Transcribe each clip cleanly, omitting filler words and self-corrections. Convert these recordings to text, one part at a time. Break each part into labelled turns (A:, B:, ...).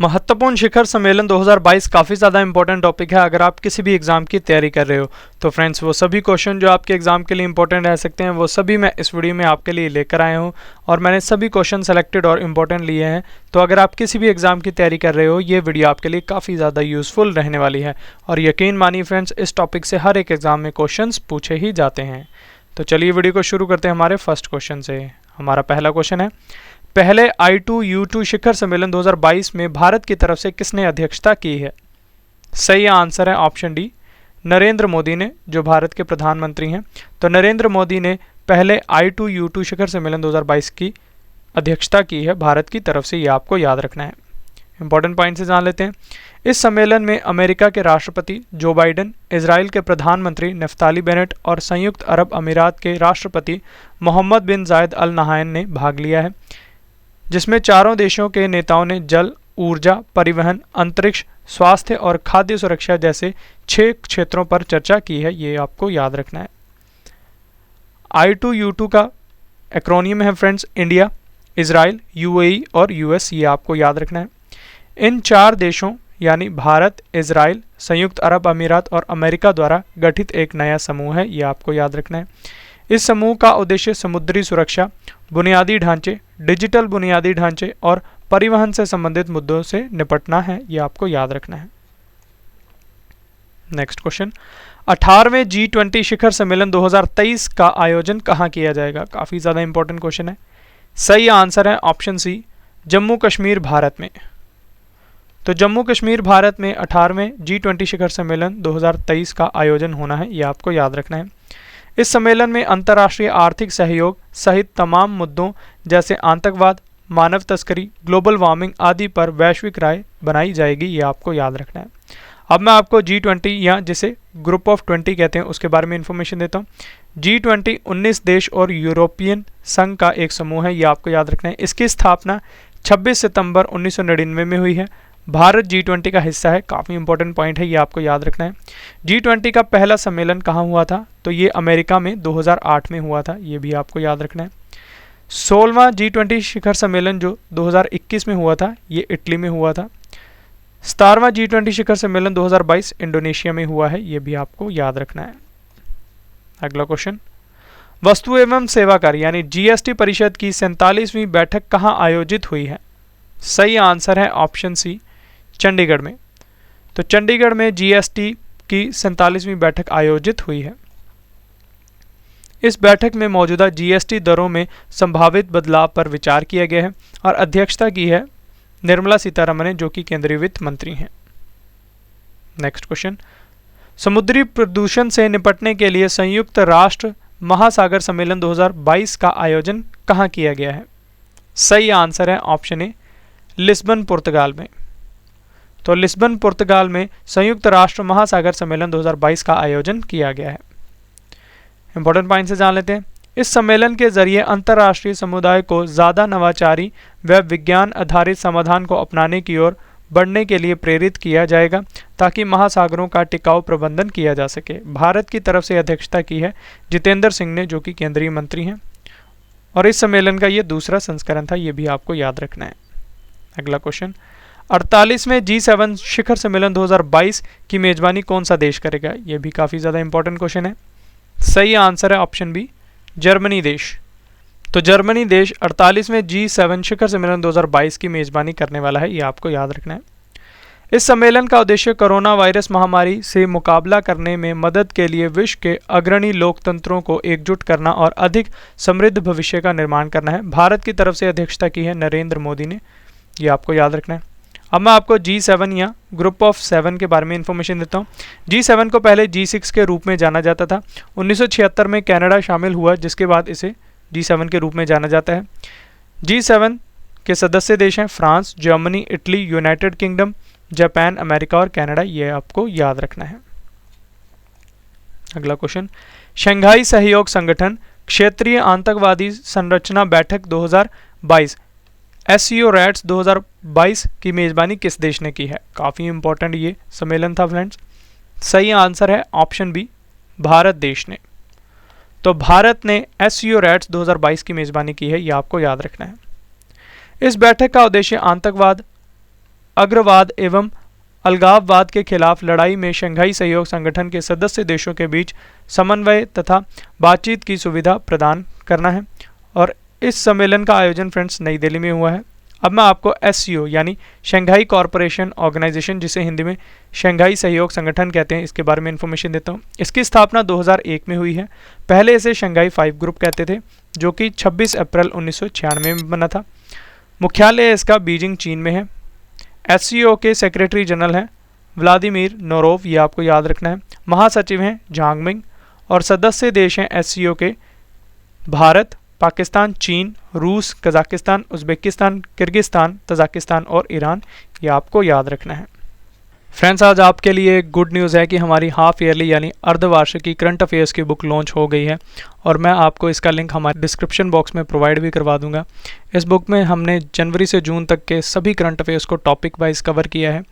A: महत्वपूर्ण शिखर सम्मेलन 2022 काफ़ी ज़्यादा इंपॉर्टेंट टॉपिक है अगर आप किसी भी एग्जाम की तैयारी कर रहे हो। तो फ्रेंड्स, वो सभी क्वेश्चन जो आपके एग्जाम के लिए इंपॉर्टेंट रह सकते हैं वो सभी मैं इस वीडियो में आपके लिए लेकर आया हूँ और मैंने सभी क्वेश्चन सेलेक्टेड और इम्पोर्टेंट लिए हैं। तो अगर आप किसी भी एग्जाम की तैयारी कर रहे हो, ये वीडियो आपके लिए काफ़ी ज़्यादा यूज़फुल रहने वाली है। और यकीन मानिए फ्रेंड्स, इस टॉपिक से हर एक एग्जाम में क्वेश्चन पूछे ही जाते हैं। तो चलिए वीडियो को शुरू करते हैं हमारे फर्स्ट क्वेश्चन से। हमारा पहला क्वेश्चन है, पहले I2U2 शिखर सम्मेलन 2022 में भारत की तरफ से किसने अध्यक्षता की है? सही आंसर है ऑप्शन डी, नरेंद्र मोदी ने, जो भारत के प्रधानमंत्री हैं। तो नरेंद्र मोदी ने पहले I2U2 शिखर सम्मेलन 2022 की अध्यक्षता की है भारत की तरफ से, ये आपको याद रखना है। इंपॉर्टेंट पॉइंट से जान लेते हैं। इस सम्मेलन में अमेरिका के राष्ट्रपति जो बाइडेन, इजराइल के प्रधानमंत्री नफ्ताली बेनेट और संयुक्त अरब अमीरात के राष्ट्रपति मोहम्मद बिन जायद अल नहायन ने भाग लिया है, जिसमें चारों देशों के नेताओं ने जल, ऊर्जा, परिवहन, अंतरिक्ष, स्वास्थ्य और खाद्य सुरक्षा जैसे 6 क्षेत्रों पर चर्चा की है। ये आपको याद रखना है। I2U2 का एक्रोनियम है फ्रेंड्स, इंडिया, इजराइल, UAE और US, ये आपको याद रखना है। इन 4 देशों यानी भारत, इजराइल, संयुक्त अरब अमीरात और अमेरिका द्वारा गठित एक नया समूह है, ये आपको याद रखना है। इस समूह का उद्देश्य समुद्री सुरक्षा, बुनियादी ढांचे, डिजिटल बुनियादी ढांचे और परिवहन से संबंधित मुद्दों से निपटना है, ये आपको याद रखना है। नेक्स्ट क्वेश्चन, 18वें G20 शिखर सम्मेलन 2023 का आयोजन कहाँ किया जाएगा? काफ़ी ज़्यादा इंपॉर्टेंट क्वेश्चन है। सही आंसर है ऑप्शन सी, जम्मू कश्मीर, भारत में। तो जम्मू कश्मीर, भारत में 18वें G20 शिखर सम्मेलन 2023 का आयोजन होना है, ये आपको याद रखना है। इस सम्मेलन में अंतर्राष्ट्रीय आर्थिक सहयोग सहित तमाम मुद्दों जैसे आतंकवाद, मानव तस्करी, ग्लोबल वार्मिंग आदि पर वैश्विक राय बनाई जाएगी, ये आपको याद रखना है। अब मैं आपको G20 या जिसे ग्रुप ऑफ 20 कहते हैं उसके बारे में इंफॉर्मेशन देता हूँ। G20 19 देश और यूरोपियन संघ का एक समूह है, ये आपको याद रखना है। इसकी स्थापना 26 सितंबर 1999 में हुई है। भारत G20 का हिस्सा है, काफ़ी इंपॉर्टेंट पॉइंट है, ये आपको याद रखना है। G20 का पहला सम्मेलन कहाँ हुआ था? तो ये अमेरिका में 2008 में हुआ था, ये भी आपको याद रखना है। 16वां G20 शिखर सम्मेलन जो 2021 में हुआ था, ये इटली में हुआ था। 17वां G20 शिखर सम्मेलन 2022 इंडोनेशिया में हुआ है, ये भी आपको याद रखना है। अगला क्वेश्चन, वस्तु एवं सेवा कर यानी GST परिषद की 47वीं बैठक कहाँ आयोजित हुई है? सही आंसर है ऑप्शन सी, चंडीगढ़ में। तो चंडीगढ़ में GST की 47वीं बैठक आयोजित हुई है। इस बैठक में मौजूदा GST दरों में संभावित बदलाव पर विचार किया गया है और अध्यक्षता की है निर्मला सीतारमण ने, जो कि केंद्रीय वित्त मंत्री हैं। नेक्स्ट क्वेश्चन, समुद्री प्रदूषण से निपटने के लिए संयुक्त राष्ट्र महासागर सम्मेलन 2022 का आयोजन कहाँ किया गया है? सही आंसर है ऑप्शन ए, लिस्बन, पुर्तगाल में। तो लिस्बन, पुर्तगाल में संयुक्त राष्ट्र महासागर सम्मेलन 2022 का आयोजन किया गया है। इंपॉर्टेंट पॉइंट से जान लेते हैं। इस सम्मेलन के जरिए अंतर्राष्ट्रीय समुदाय को ज़्यादा नवाचारी व विज्ञान आधारित समाधान को अपनाने की ओर बढ़ने के लिए प्रेरित किया जाएगा ताकि महासागरों का टिकाऊ प्रबंधन किया जा सके। भारत की तरफ से अध्यक्षता की है जितेंद्र सिंह ने, जो कि केंद्रीय मंत्री हैं, और इस सम्मेलन का ये दूसरा संस्करण था, ये भी आपको याद रखना है। अगला क्वेश्चन, 48वें G7 शिखर सम्मेलन 2022 की मेजबानी कौन सा देश करेगा? ये भी काफ़ी ज़्यादा इंपॉर्टेंट क्वेश्चन है। सही आंसर है ऑप्शन बी, जर्मनी देश। तो जर्मनी देश 48वें G7 शिखर सम्मेलन 2022 की मेजबानी करने वाला है, ये आपको याद रखना है। इस सम्मेलन का उद्देश्य कोरोना वायरस महामारी से मुकाबला करने में मदद के लिए विश्व के अग्रणी लोकतंत्रों को एकजुट करना और अधिक समृद्ध भविष्य का निर्माण करना है। भारत की तरफ से अध्यक्षता की है नरेंद्र मोदी ने, ये आपको याद रखना है। अब मैं आपको G7 या ग्रुप ऑफ 7 के बारे में इंफॉर्मेशन देता हूँ। G7 को पहले G6 के रूप में जाना जाता था। 1976 में कनाडा शामिल हुआ, जिसके बाद इसे G7 के रूप में जाना जाता है। G7 के सदस्य देश हैं France, Germany, Italy, United kingdom, Japan, America और कनाडा, ये आपको याद रखना है। अगला क्वेश्चन, शंघाई सहयोग संगठन क्षेत्रीय आतंकवादी संरचना बैठक 2022 SCO रैट्स 2022 की मेजबानी किस देश ने की है? काफ़ी इंपॉर्टेंट ये सम्मेलन था फ्रेंड्स। सही आंसर है ऑप्शन बी, भारत देश ने। तो भारत ने SCO रैट्स 2022 की मेजबानी की है, ये आपको याद रखना है। इस बैठक का उद्देश्य आतंकवाद, अग्रवाद एवं अलगाववाद के खिलाफ लड़ाई में शंघाई सहयोग संगठन के सदस्य देशों के बीच समन्वय तथा बातचीत की सुविधा प्रदान करना है। और इस सम्मेलन का आयोजन फ्रेंड्स नई दिल्ली में हुआ है। अब मैं आपको SCO यानी शंघाई कॉरपोरेशन ऑर्गेनाइजेशन, जिसे हिंदी में शंघाई सहयोग संगठन कहते हैं, इसके बारे में इन्फॉर्मेशन देता हूँ। इसकी स्थापना 2001 में हुई है। पहले इसे शंघाई 5 ग्रुप कहते थे, जो कि 26 अप्रैल 1996 में बना था। मुख्यालय इसका बीजिंग, चीन में है। SCO के सेक्रेटरी जनरल हैं व्लादिमीर नोरोव, ये आपको याद रखना है। महासचिव हैं झांग मिंग और सदस्य देश हैं SCO के भारत, पाकिस्तान, चीन, रूस, कजाकिस्तान, उज़्बेकिस्तान, किर्गिस्तान, तजाकिस्तान और ईरान, ये आपको याद रखना है। फ्रेंड्स, आज आपके लिए गुड न्यूज़ है कि हमारी हाफ ईयरली यानी अर्धवार्षिकी करंट अफेयर्स की बुक लॉन्च हो गई है और मैं आपको इसका लिंक हमारे डिस्क्रिप्शन बॉक्स में प्रोवाइड भी करवा दूंगा। इस बुक में हमने जनवरी से जून तक के सभी करंट अफेयर्स को टॉपिक वाइज कवर किया है।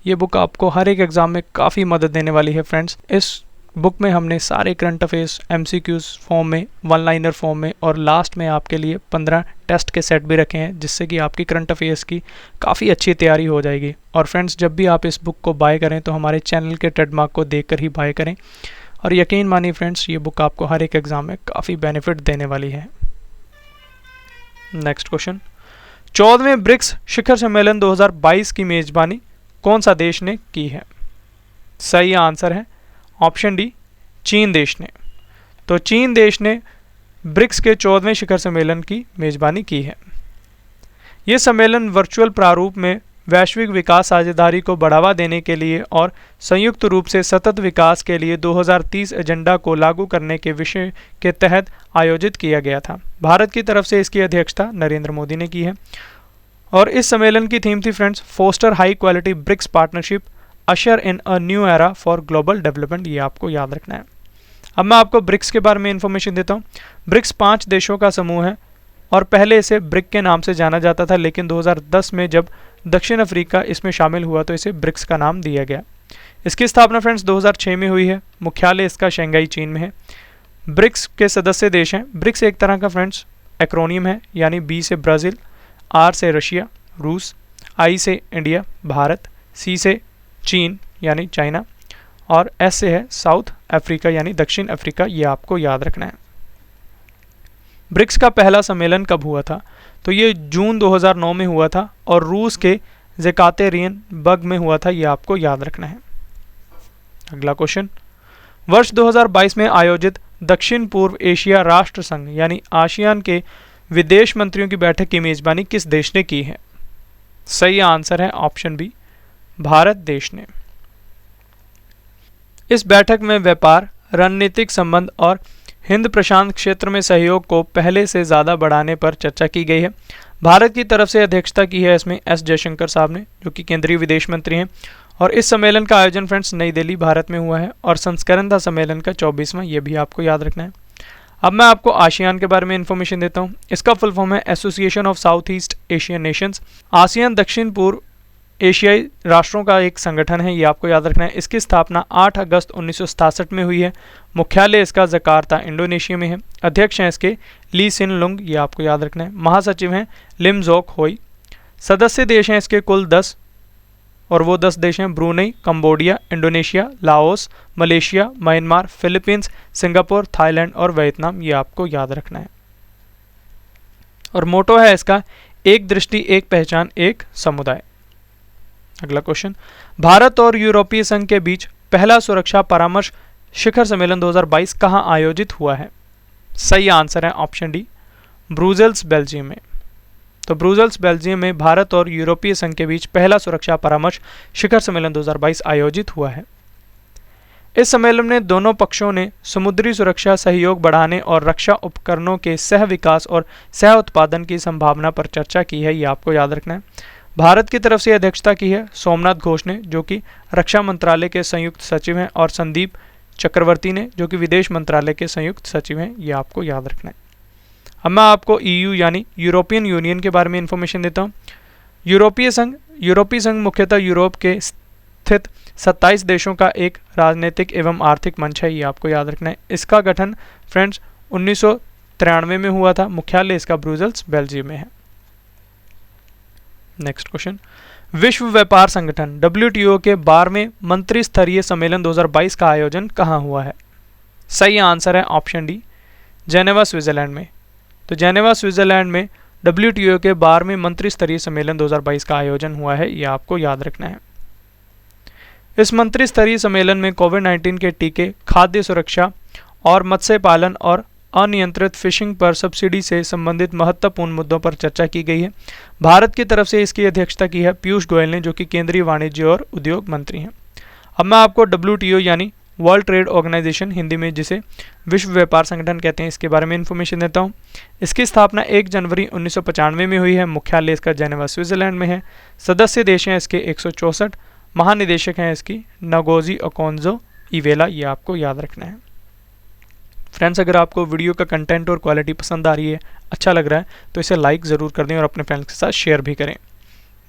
A: ये बुक आपको हर एक एग्ज़ाम में काफ़ी मदद देने वाली है फ्रेंड्स। इस बुक में हमने सारे करंट अफेयर्स MCQs फॉर्म में, 1 लाइनर फॉर्म में और लास्ट में आपके लिए 15 टेस्ट के सेट भी रखे हैं, जिससे कि आपकी करंट अफेयर्स की काफ़ी अच्छी तैयारी हो जाएगी। और फ्रेंड्स, जब भी आप इस बुक को बाय करें तो हमारे चैनल के ट्रेडमार्क को देखकर ही बाय करें। और यकीन मानिए फ्रेंड्स, ये बुक आपको हर एक एग्ज़ाम में काफ़ी बेनिफिट देने वाली है। नेक्स्ट क्वेश्चन, 14वें ब्रिक्स शिखर सम्मेलन 2022 की मेजबानी कौन सा देश ने की है? सही आंसर है ऑप्शन डी, चीन देश ने। तो चीन देश ने ब्रिक्स के 14वें शिखर सम्मेलन की मेजबानी की है। ये सम्मेलन वर्चुअल प्रारूप में वैश्विक विकास साझेदारी को बढ़ावा देने के लिए और संयुक्त रूप से सतत विकास के लिए 2030 एजेंडा को लागू करने के विषय के तहत आयोजित किया गया था। भारत की तरफ से इसकी अध्यक्षता नरेंद्र मोदी ने की है। और इस सम्मेलन की थीम थी friends, foster high quality BRICS partnership, usher in a new era for global development, ये आपको याद रखना है। अब मैं आपको ब्रिक्स के बारे में इंफॉर्मेशन देता हूँ। ब्रिक्स 5 देशों का समूह है और पहले इसे ब्रिक के नाम से जाना जाता था, लेकिन 2010 में जब दक्षिण अफ्रीका इसमें शामिल हुआ तो इसे ब्रिक्स का नाम दिया गया। इसकी स्थापना फ्रेंड्स 2006 में हुई है। मुख्यालय इसका शंघाई, चीन में है। ब्रिक्स के सदस्य देश हैं। ब्रिक्स एक तरह का फ्रेंड्स एक्रोनियम है, यानी B से ब्राज़ील, R से रशिया, रूस, I से इंडिया, भारत, C से चीन यानी चाइना और S से है साउथ अफ्रीका यानी दक्षिण अफ्रीका, ये आपको याद रखना है। ब्रिक्स का पहला सम्मेलन कब हुआ था? तो ये जून 2009 में हुआ था और रूस के ज़ेकातेरिनबर्ग में हुआ था, ये आपको याद रखना है। अगला क्वेश्चन, वर्ष 2022 में आयोजित दक्षिण पूर्व एशिया राष्ट्र संघ यानी आसियान के विदेश मंत्रियों की बैठक की मेजबानी किस देश ने की है? सही आंसर है ऑप्शन बी, भारत देश ने। इस बैठक में व्यापार, रणनीतिक संबंध और हिंद प्रशांत क्षेत्र में सहयोग को पहले से ज़्यादा बढ़ाने पर चर्चा की गई है। भारत की तरफ से अध्यक्षता की है इसमें S जयशंकर साहब ने, जो कि केंद्रीय विदेश मंत्री हैं। और इस सम्मेलन का आयोजन फ्रेंड्स नई दिल्ली, भारत में हुआ है और संस्करण था सम्मेलन का 24वां, ये भी आपको याद रखना है। अब मैं आपको आसियान के बारे में इंफॉर्मेशन देता हूँ। इसका फुल फॉर्म है association of south east Asian Nations. ASEAN दक्षिण पूर्व एशियाई राष्ट्रों का एक संगठन है, ये आपको याद रखना है। इसकी स्थापना 8 अगस्त 1967 में हुई है। मुख्यालय इसका जकार्ता, इंडोनेशिया में है। अध्यक्ष हैं इसके ली सिन लुंग, ये आपको याद रखना है। महासचिव हैं लिम जोक होई। सदस्य देश हैं इसके कुल 10 और वो 10 देश हैं Brunei, Cambodia, Indonesia, Laos, Malaysia, Myanmar, Philippines, Singapore, Thailand और वियतनाम, ये आपको याद रखना है। और मोटो है इसका एक दृष्टि, एक पहचान, एक समुदाय। अगला क्वेश्चन, भारत और यूरोपीय संघ के बीच पहला सुरक्षा परामर्श शिखर सम्मेलन 2022 कहां आयोजित हुआ है? सही आंसर है ऑप्शन डी, ब्रुसेल्स, बेल्जियम में। तो ब्रुसेल्स, बेल्जियम में भारत और यूरोपीय संघ के बीच पहला सुरक्षा परामर्श शिखर सम्मेलन 2022 आयोजित हुआ है। इस सम्मेलन में दोनों पक्षों ने समुद्री सुरक्षा सहयोग बढ़ाने और रक्षा उपकरणों के सह विकास और सह उत्पादन की संभावना पर चर्चा की है, ये आपको याद रखना है। भारत की तरफ से अध्यक्षता की है सोमनाथ घोष ने, जो कि रक्षा मंत्रालय के संयुक्त सचिव हैं, और संदीप चक्रवर्ती ने, जो कि विदेश मंत्रालय के संयुक्त सचिव हैं, ये आपको याद रखना है। अब मैं आपको EU यानी यूरोपियन यूनियन के बारे में इंफॉर्मेशन देता हूँ। यूरोपीय संघ मुख्यतः यूरोप के स्थित 27 देशों का एक राजनीतिक एवं आर्थिक मंच है, ये आपको याद रखना है। इसका गठन फ्रेंड्स 1993 में हुआ था। मुख्यालय इसका ब्रुसेल्स, बेल्जियम में है। नेक्स्ट क्वेश्चन, विश्व व्यापार संगठन WTO के 12वें मंत्री स्तरीय सम्मेलन 2022 का आयोजन कहाँ हुआ है? सही आंसर है ऑप्शन डी, जेनेवा स्विट्जरलैंड में। तो जेनेवा स्विट्जरलैंड में WTO के 12वें मंत्री स्तरीय सम्मेलन 2022 का आयोजन हुआ है, यह आपको याद रखना है। इस मंत्री स्तरीय सम्मेलन में कोविड-19 के टीके, खाद्य सुरक्षा और मत्स्य पालन और अनियंत्रित फिशिंग पर सब्सिडी से संबंधित महत्वपूर्ण मुद्दों पर चर्चा की गई है। भारत की तरफ से इसकी अध्यक्षता की है पीयूष गोयल ने, जो कि केंद्रीय वाणिज्य और उद्योग मंत्री हैं। अब मैं आपको WTO यानी वर्ल्ड ट्रेड ऑर्गेनाइजेशन, हिंदी में जिसे विश्व व्यापार संगठन कहते हैं, इसके बारे में इन्फॉर्मेशन देता हूँ। इसकी स्थापना 1 जनवरी 1995 में हुई है। मुख्यालय इसका जेनेवा स्विट्जरलैंड में है। सदस्य देश हैं इसके 164। महानिदेशक हैं इसकी नगोजी ओकोंजो इवेला, ये आपको याद रखना है। फ्रेंड्स, अगर आपको वीडियो का कंटेंट और क्वालिटी पसंद आ रही है, अच्छा लग रहा है, तो इसे लाइक ज़रूर कर दें और अपने फ्रेंड्स के साथ शेयर भी करें।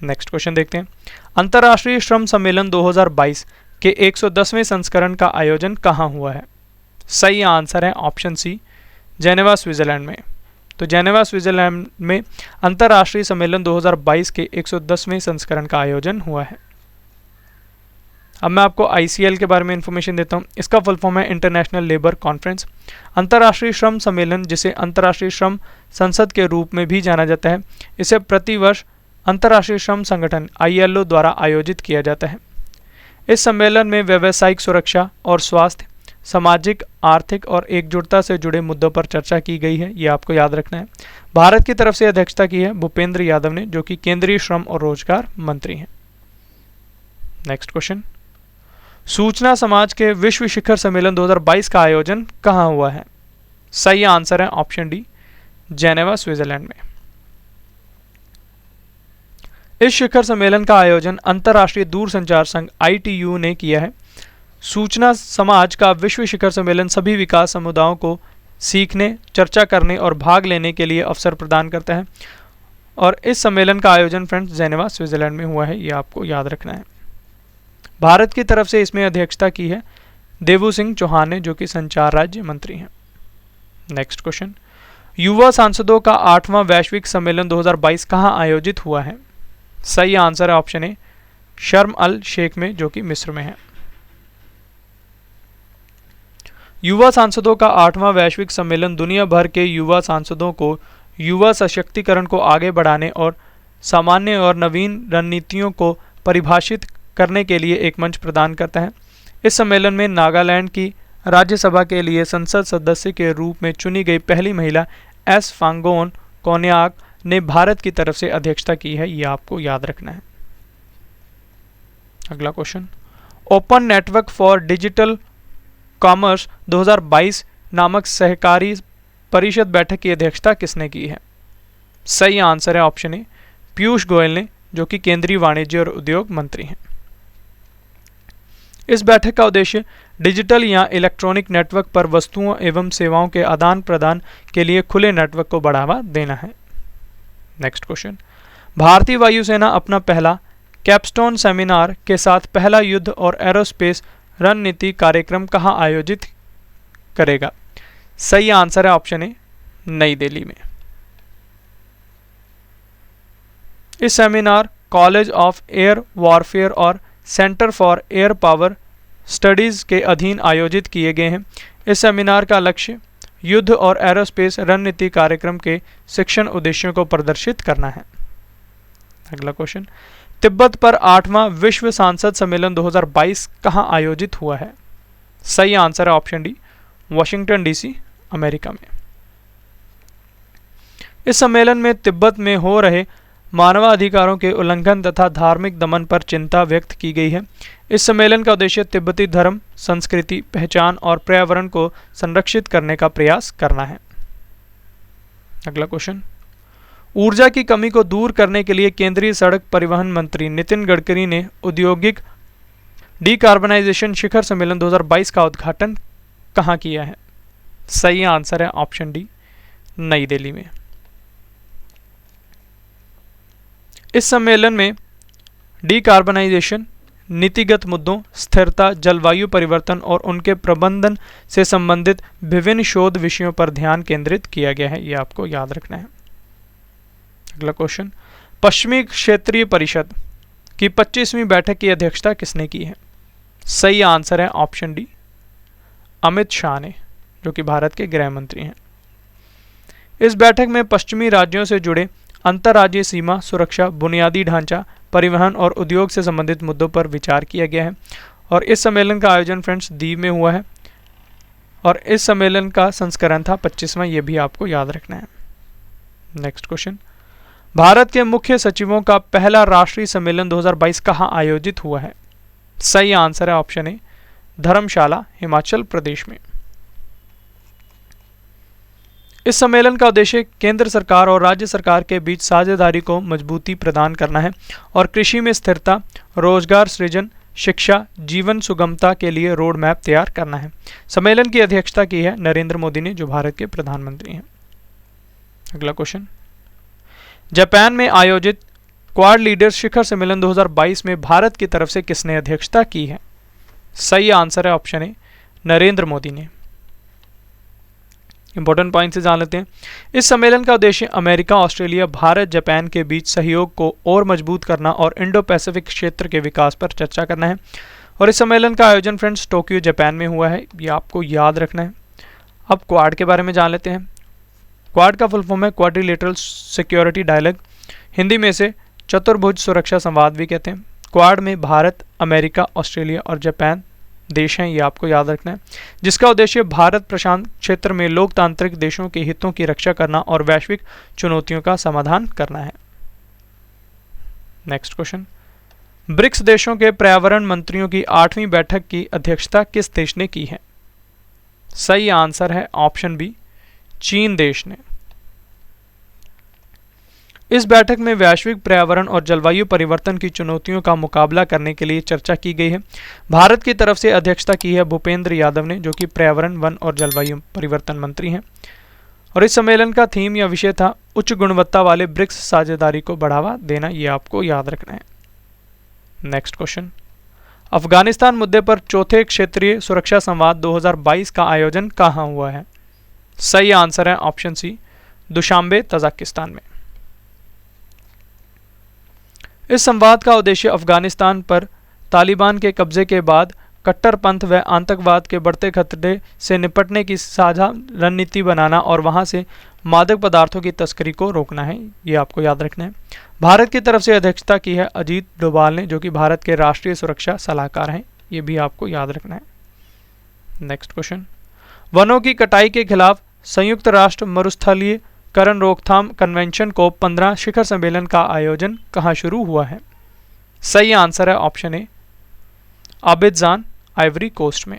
A: नेक्स्ट क्वेश्चन देखते हैं। अंतर्राष्ट्रीय श्रम सम्मेलन 2022 के 110वें संस्करण का आयोजन कहाँ हुआ है? सही आंसर है ऑप्शन सी, जेनेवा स्विट्जरलैंड में। तो जेनेवा स्विट्जरलैंड में अंतर्राष्ट्रीय सम्मेलन 2022 के 110वें संस्करण का आयोजन हुआ है। अब मैं आपको ICL के बारे में इंफॉर्मेशन देता हूँ। इसका फुल फॉर्म है इंटरनेशनल लेबर कॉन्फ्रेंस। अंतर्राष्ट्रीय श्रम सम्मेलन, जिसे अंतर्राष्ट्रीय श्रम संसद के रूप में भी जाना जाता है, इसे प्रतिवर्ष अंतर्राष्ट्रीय श्रम संगठन ILO द्वारा आयोजित किया जाता है। इस सम्मेलन में व्यावसायिक सुरक्षा और स्वास्थ्य, सामाजिक, आर्थिक और एकजुटता से जुड़े मुद्दों पर चर्चा की गई है, ये आपको याद रखना है। भारत की तरफ से अध्यक्षता की है भूपेंद्र यादव ने, जो कि केंद्रीय श्रम और रोजगार मंत्री हैं। Next question. सूचना समाज के विश्व शिखर सम्मेलन 2022 का आयोजन कहाँ हुआ है? सही आंसर है ऑप्शन डी, जेनेवा स्विट्जरलैंड में। इस शिखर सम्मेलन का आयोजन अंतर्राष्ट्रीय दूरसंचार संघ ITU ने किया है। सूचना समाज का विश्व शिखर सम्मेलन सभी विकास समुदायों को सीखने, चर्चा करने और भाग लेने के लिए अवसर प्रदान करता है, और इस सम्मेलन का आयोजन फ्रेंड्स जेनेवा स्विट्जरलैंड में हुआ है, ये आपको याद रखना है। भारत की तरफ से इसमें अध्यक्षता की है देवू सिंह चौहान ने, जो कि संचार राज्य मंत्री हैं। Next question. युवा सांसदों का 8वां वैश्विक सम्मेलन 2022 कहाँ आयोजित हुआ है? सही आंसर है ऑप्शन ए, शर्म अल शेख में, जो कि मिस्र में है। युवा सांसदों का 8वां वैश्विक सम्मेलन दुनिया भर के युवा सांसदों को युवा सशक्तिकरण को आगे बढ़ाने और सामान्य और नवीन रणनीतियों को परिभाषित करने के लिए एक मंच प्रदान करता है। इस सम्मेलन में नागालैंड की राज्यसभा के लिए संसद सदस्य के रूप में चुनी गई पहली महिला एस फांगोन कोन्याक ने भारत की तरफ से अध्यक्षता की है, यह आपको याद रखना है। अगला question. Open network for digital commerce 2022 नामक सहकारी परिषद बैठक की अध्यक्षता किसने की है? सही आंसर है ऑप्शन ए, पीयूष गोयल ने, जो कि केंद्रीय वाणिज्य और उद्योग मंत्री हैं। इस बैठक का उद्देश्य डिजिटल या इलेक्ट्रॉनिक नेटवर्क पर वस्तुओं एवं सेवाओं के आदान प्रदान के लिए खुले नेटवर्क को बढ़ावा देना है। Next question. भारतीय वायुसेना अपना पहला कैपस्टोन सेमिनार के साथ पहला युद्ध और एरोस्पेस रणनीति कार्यक्रम कहाँ आयोजित करेगा? सही आंसर है ऑप्शन ए, नई दिल्ली में। इस seminar college of air warfare और centre for air power studies के अधीन आयोजित किए गए हैं। इस सेमिनार का लक्ष्य युद्ध और एरोस्पेस रणनीति कार्यक्रम के शिक्षण उद्देश्यों को प्रदर्शित करना है। अगला क्वेश्चन। तिब्बत पर 8वां विश्व सांसद सम्मेलन 2022 कहाँ आयोजित हुआ है? सही आंसर है option D, Washington DC, America में। इस सम्मेलन में तिब्बत में हो रहे मानवाधिकारों के उल्लंघन तथा धार्मिक दमन पर चिंता व्यक्त की गई है। इस सम्मेलन का उद्देश्य तिब्बती धर्म, संस्कृति, पहचान और पर्यावरण को संरक्षित करने का प्रयास करना है। अगला क्वेश्चन। ऊर्जा की कमी को दूर करने के लिए केंद्रीय सड़क परिवहन मंत्री नितिन गडकरी ने औद्योगिक डीकार्बनाइजेशन शिखर सम्मेलन 2022 का उद्घाटन कहाँ किया है? सही आंसर है ऑप्शन डी, नई दिल्ली में। इस सम्मेलन में डीकार्बनाइजेशन, नीतिगत मुद्दों, स्थिरता, जलवायु परिवर्तन और उनके प्रबंधन से संबंधित विभिन्न शोध विषयों पर ध्यान केंद्रित किया गया है, यह आपको याद रखना है। अगला क्वेश्चन। पश्चिमी क्षेत्रीय परिषद की 25वीं बैठक की अध्यक्षता किसने की है? सही आंसर है ऑप्शन डी, अमित शाह ने, जो कि भारत के गृह मंत्री हैं। इस बैठक में पश्चिमी राज्यों से जुड़े अंतर्राज्यीय सीमा सुरक्षा, बुनियादी ढांचा, परिवहन और उद्योग से संबंधित मुद्दों पर विचार किया गया है। और इस सम्मेलन का आयोजन फ्रेंड्स दीव में हुआ है और इस सम्मेलन का संस्करण था 25वां, ये भी आपको याद रखना है। नेक्स्ट क्वेश्चन, भारत के मुख्य सचिवों का पहला राष्ट्रीय सम्मेलन 2022 कहाँ आयोजित हुआ है? सही आंसर है ऑप्शन ए, धर्मशाला, हिमाचल प्रदेश में। इस सम्मेलन का उद्देश्य केंद्र सरकार और राज्य सरकार के बीच साझेदारी को मजबूती प्रदान करना है और कृषि में स्थिरता, रोजगार सृजन, शिक्षा, जीवन सुगमता के लिए रोड मैप तैयार करना है। सम्मेलन की अध्यक्षता की है नरेंद्र मोदी ने, जो भारत के प्रधानमंत्री हैं। अगला क्वेश्चन, जापान में आयोजित क्वाड लीडर्स शिखर सम्मेलन 2022 में भारत की तरफ से किसने अध्यक्षता की है? सही आंसर है ऑप्शन ए, नरेंद्र मोदी ने। इंपॉर्टेंट पॉइंट से जान लेते हैं। इस सम्मेलन का उद्देश्य अमेरिका, ऑस्ट्रेलिया, भारत, जापान के बीच सहयोग को और मजबूत करना और इंडो पैसिफिक क्षेत्र के विकास पर चर्चा करना है। और इस सम्मेलन का आयोजन फ्रेंड्स टोक्यो, जापान में हुआ है, ये आपको याद रखना है। अब क्वाड के बारे में जान लेते हैं। क्वाड का फुल फॉर्म है क्वाड्रिलेटरल सिक्योरिटी डायलॉग, हिंदी में से चतुर्भुज सुरक्षा संवाद भी कहते हैं। क्वाड में भारत, अमेरिका, ऑस्ट्रेलिया और जापान देश हैं, ये आपको याद रखना है, जिसका उद्देश्य भारत प्रशांत क्षेत्र में लोकतांत्रिक देशों के हितों की रक्षा करना और वैश्विक चुनौतियों का समाधान करना है। नेक्स्ट क्वेश्चन, ब्रिक्स देशों के पर्यावरण मंत्रियों की 8वीं बैठक की अध्यक्षता किस देश ने की है? सही आंसर है ऑप्शन बी, चीन देश ने। इस बैठक में वैश्विक पर्यावरण और जलवायु परिवर्तन की चुनौतियों का मुकाबला करने के लिए चर्चा की गई है। भारत की तरफ से अध्यक्षता की है भूपेंद्र यादव ने, जो कि पर्यावरण, वन और जलवायु परिवर्तन मंत्री हैं। और इस सम्मेलन का थीम या विषय था उच्च गुणवत्ता वाले ब्रिक्स साझेदारी को बढ़ावा देना, ये आपको याद रखना है। नेक्स्ट क्वेश्चन, अफगानिस्तान मुद्दे पर चौथे क्षेत्रीय सुरक्षा संवाद 2022 का आयोजन कहाँ हुआ है? सही आंसर है ऑप्शन सी, दुशांबे, तजाकिस्तान में। इस संवाद का उद्देश्य अफगानिस्तान पर तालिबान के कब्जे के बाद कट्टरपंथ व आतंकवाद के बढ़ते खतरे से निपटने की साझा रणनीति बनाना और वहां से मादक पदार्थों की तस्करी को रोकना है, ये आपको याद रखना है। भारत की तरफ से अध्यक्षता की है अजीत डोभाल ने, जो कि भारत के राष्ट्रीय सुरक्षा सलाहकार हैं, ये भी आपको याद रखना है। नेक्स्ट क्वेश्चन, वनों की कटाई के खिलाफ संयुक्त राष्ट्र मरुस्थलीकरण रोकथाम कन्वेंशन को 15 शिखर सम्मेलन का आयोजन कहाँ शुरू हुआ है? सही आंसर है option A, Abidjan, Ivory Coast में।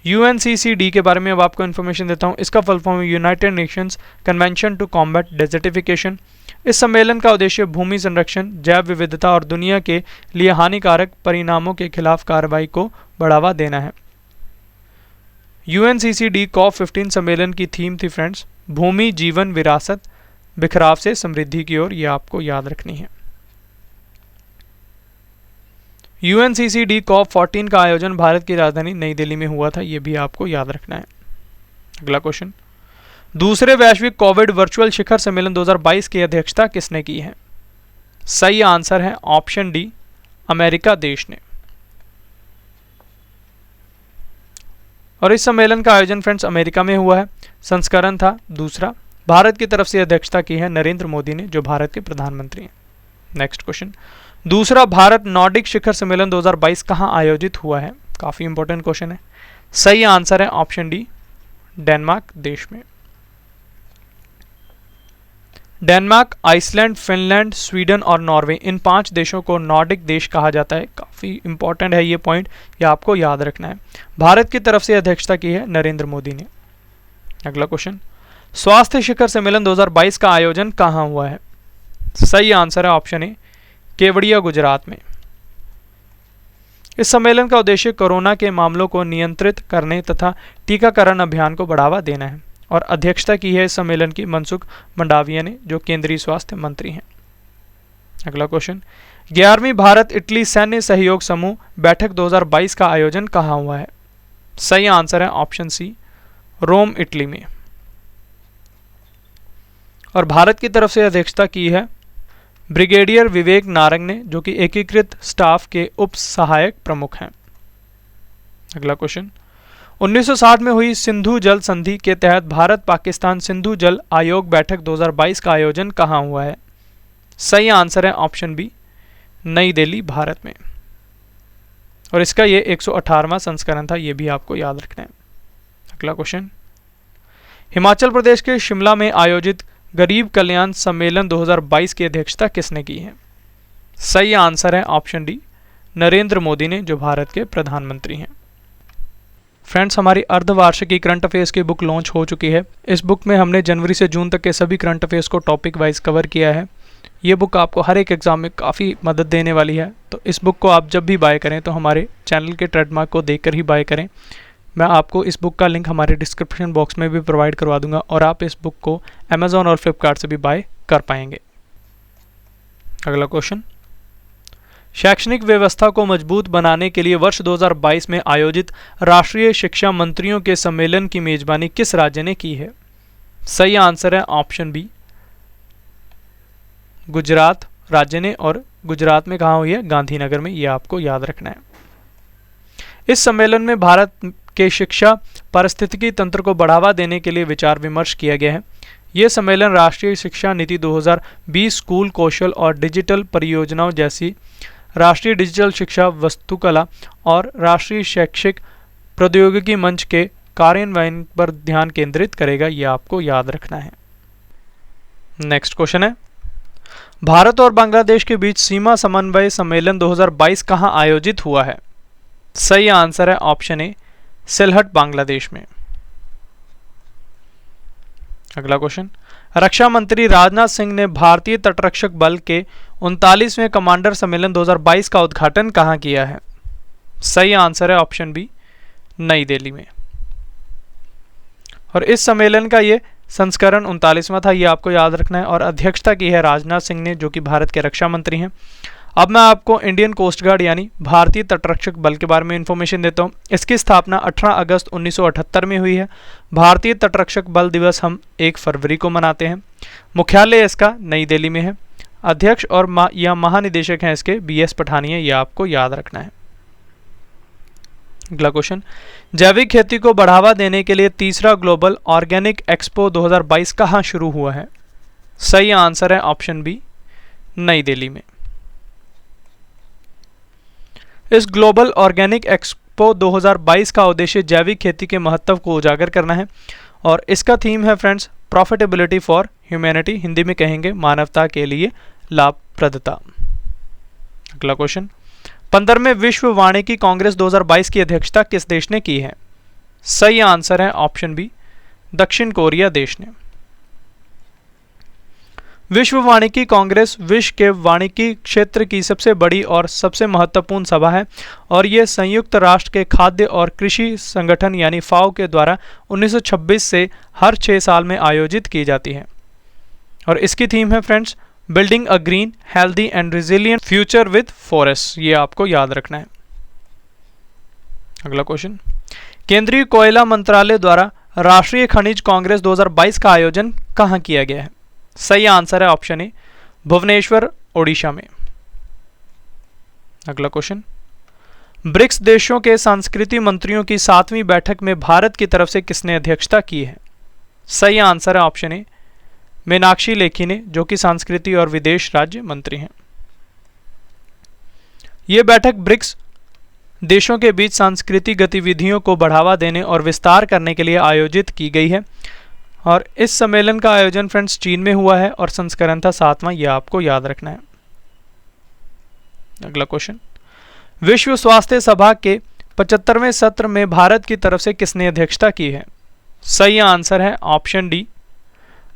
A: UNCCD के बारे में अब आपको इन्फॉर्मेशन देता हूं। इसका फुल फॉर्म है United Nations Convention to Combat Desertification. इस सम्मेलन का उद्देश्य भूमि संरक्षण, जैव विविधता और दुनिया के लिए हानिकारक परिणामों के खिलाफ कार्रवाई को बढ़ावा देना है। UNCCD COP15 सम्मेलन की थीम थी फ्रेंड्स, भूमि, जीवन, विरासत, बिखराव से समृद्धि की ओर, यह आपको याद रखनी है। UNCCD COP14 का आयोजन भारत की राजधानी नई दिल्ली में हुआ था, यह भी आपको याद रखना है। अगला क्वेश्चन, दूसरे वैश्विक कोविड वर्चुअल शिखर सम्मेलन 2022 की अध्यक्षता किसने की है? सही आंसर है ऑप्शन डी, अमेरिका देश ने। और इस सम्मेलन का आयोजन फ्रेंड्स अमेरिका में हुआ है, संस्करण था दूसरा। भारत की तरफ से अध्यक्षता की है नरेंद्र मोदी ने, जो भारत के प्रधानमंत्री हैं। नेक्स्ट क्वेश्चन, दूसरा भारत नॉर्डिक शिखर सम्मेलन 2022 कहां आयोजित हुआ है? काफी इंपॉर्टेंट क्वेश्चन है। सही आंसर है ऑप्शन डी, डेनमार्क देश में। डेनमार्क, आइसलैंड, फिनलैंड, स्वीडन और नॉर्वे, इन 5 देशों को नॉर्डिक देश कहा जाता है। काफ़ी इंपॉर्टेंट है ये पॉइंट, ये आपको याद रखना है। भारत की तरफ से अध्यक्षता की है नरेंद्र मोदी ने। अगला क्वेश्चन, स्वास्थ्य शिखर सम्मेलन 2022 का आयोजन कहाँ हुआ है? सही आंसर है ऑप्शन ए, केवड़िया, गुजरात में। इस सम्मेलन का उद्देश्य कोरोना के मामलों को नियंत्रित करने तथा टीकाकरण अभियान को बढ़ावा देना है। और अध्यक्षता की है इस सम्मेलन की मनसुख मंडाविया ने, जो केंद्रीय स्वास्थ्य मंत्री हैं। अगला क्वेश्चन, 11वीं भारत इटली सैन्य सहयोग समूह बैठक 2022 का आयोजन कहाँ हुआ है? सही आंसर है ऑप्शन सी, रोम, इटली में। और भारत की तरफ से अध्यक्षता की है ब्रिगेडियर विवेक नारंग ने, जो कि एकीकृत स्टाफ के उप सहायक प्रमुख हैं। अगला क्वेश्चन, 1960 में हुई सिंधु जल संधि के तहत भारत पाकिस्तान सिंधु जल आयोग बैठक 2022 का आयोजन कहाँ हुआ है? सही आंसर है ऑप्शन बी, नई दिल्ली, भारत में। और इसका ये 118वां संस्करण था, ये भी आपको याद रखना है। अगला क्वेश्चन, हिमाचल प्रदेश के शिमला में आयोजित गरीब कल्याण सम्मेलन 2022 की अध्यक्षता किसने की है? सही आंसर है ऑप्शन डी, नरेंद्र मोदी ने, जो भारत के प्रधानमंत्री हैं। फ्रेंड्स, हमारी अर्धवार्षिकी करंट अफेयर्स की बुक लॉन्च हो चुकी है। इस बुक में हमने जनवरी से जून तक के सभी करंट अफेयर्स को टॉपिक वाइज कवर किया है। ये बुक आपको हर एक एग्जाम में काफ़ी मदद देने वाली है। तो इस बुक को आप जब भी बाय करें तो हमारे चैनल के ट्रेडमार्क को देखकर ही बाय करें। मैं आपको इस बुक का लिंक हमारे डिस्क्रिप्शन बॉक्स में भी प्रोवाइड करवा दूंगा और आप इस बुक को अमेजॉन और फ्लिपकार्ट से भी बाय कर पाएंगे। अगला क्वेश्चन, शैक्षणिक व्यवस्था को मजबूत बनाने के लिए वर्ष 2022 में आयोजित राष्ट्रीय शिक्षा मंत्रियों के सम्मेलन की मेजबानी किस राज्य ने की है? सही आंसर है ऑप्शन बी, गुजरात राज्य ने, और गुजरात में कहाँ हुई है? गांधीनगर में। ये आपको याद रखना है। इस सम्मेलन में भारत के शिक्षा पारिस्थितिकी तंत्र को बढ़ावा देने के लिए विचार विमर्श किया गया है। ये सम्मेलन राष्ट्रीय शिक्षा नीति 2020, स्कूल कौशल और डिजिटल परियोजनाओं जैसी राष्ट्रीय डिजिटल शिक्षा वास्तुकला और राष्ट्रीय शैक्षिक प्रौद्योगिकी मंच के कार्यान्वयन पर ध्यान केंद्रित करेगा। ये आपको याद रखना है। नेक्स्ट क्वेश्चन है, भारत और बांग्लादेश के बीच सीमा समन्वय सम्मेलन 2022 कहां आयोजित हुआ है? सही आंसर है ऑप्शन ए, सिलहट, बांग्लादेश में। अगला क्वेश्चन, रक्षा मंत्री राजनाथ सिंह ने भारतीय तटरक्षक बल के 39वें कमांडर सम्मेलन 2022 का उद्घाटन कहां किया है? सही आंसर है ऑप्शन बी, नई दिल्ली में। और इस सम्मेलन का ये संस्करण 39वां था, ये आपको याद रखना है। और अध्यक्षता की है राजनाथ सिंह ने, जो कि भारत के रक्षा मंत्री हैं। अब मैं आपको इंडियन कोस्ट गार्ड यानी भारतीय तटरक्षक बल के बारे में इंफॉर्मेशन देता हूँ। इसकी स्थापना 18 अगस्त 1978 में हुई है। भारतीय तटरक्षक बल दिवस हम 1 फरवरी को मनाते हैं। मुख्यालय इसका नई दिल्ली में है। अध्यक्ष और महानिदेशक हैं इसके BS पठानिया, ये आपको याद रखना है। अगला क्वेश्चन, जैविक खेती को बढ़ावा देने के लिए तीसरा ग्लोबल ऑर्गेनिक एक्सपो 2022 कहाँ शुरू हुआ है? सही आंसर है ऑप्शन बी, नई दिल्ली में। इस ग्लोबल ऑर्गेनिक एक्सपो 2022 का उद्देश्य जैविक खेती के महत्व को उजागर करना है और इसका थीम है friends, profitability for humanity, Hindi में कहेंगे मानवता के लिए लाभप्रदता। अगला क्वेश्चन, 15वें विश्व वानिकी कांग्रेस 2022 की अध्यक्षता किस देश ने की है? सही आंसर है ऑप्शन बी, दक्षिण कोरिया देश ने। विश्व वानिकी कांग्रेस विश्व के वानिकी क्षेत्र की सबसे बड़ी और सबसे महत्वपूर्ण सभा है और यह संयुक्त राष्ट्र के खाद्य और कृषि संगठन यानी FAO के द्वारा 1926 से हर 6 साल में आयोजित की जाती है। और इसकी थीम है friends, building a green healthy and resilient future with forest, ये आपको याद रखना है। अगला क्वेश्चन, केंद्रीय कोयला मंत्रालय द्वारा राष्ट्रीय खनिज कांग्रेस 2022 का आयोजन कहां किया गया है? सही आंसर है ऑप्शन ए, भुवनेश्वर, ओडिशा में। अगला क्वेश्चन, ब्रिक्स देशों के संस्कृति मंत्रियों की 7वीं बैठक में भारत की तरफ से किसने अध्यक्षता की है? सही आंसर है ऑप्शन ए, मीनाक्षी लेखी ने, जो कि संस्कृति और विदेश राज्य मंत्री हैं। यह बैठक ब्रिक्स देशों के बीच सांस्कृतिक गतिविधियों को बढ़ावा देने और विस्तार करने के लिए आयोजित की गई है और इस सम्मेलन का आयोजन फ्रेंड्स चीन में हुआ है और संस्करण था 7वां, यह आपको याद रखना है। अगला क्वेश्चन, विश्व स्वास्थ्य सभा के 75वें सत्र में भारत की तरफ से किसने अध्यक्षता की है? सही आंसर है ऑप्शन डी,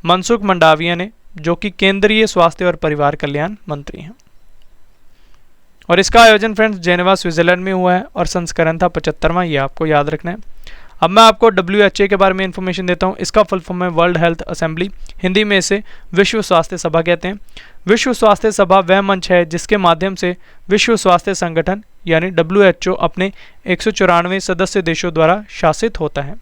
A: मनसुख मंडाविया ने, जो कि केंद्रीय स्वास्थ्य और परिवार कल्याण मंत्री हैं। और इसका आयोजन फ्रेंड्स जेनेवा, स्विट्जरलैंड में हुआ है और संस्करण था 75वां, ये आपको याद रखना है। अब मैं आपको WHO के बारे में इंफॉर्मेशन देता हूँ। इसका फुल फॉर्म है वर्ल्ड हेल्थ असेंबली, हिंदी में इसे विश्व स्वास्थ्य सभा कहते हैं। विश्व स्वास्थ्य सभा वह मंच है जिसके माध्यम से विश्व स्वास्थ्य संगठन यानी WHO अपने 194 सदस्य देशों द्वारा शासित होता है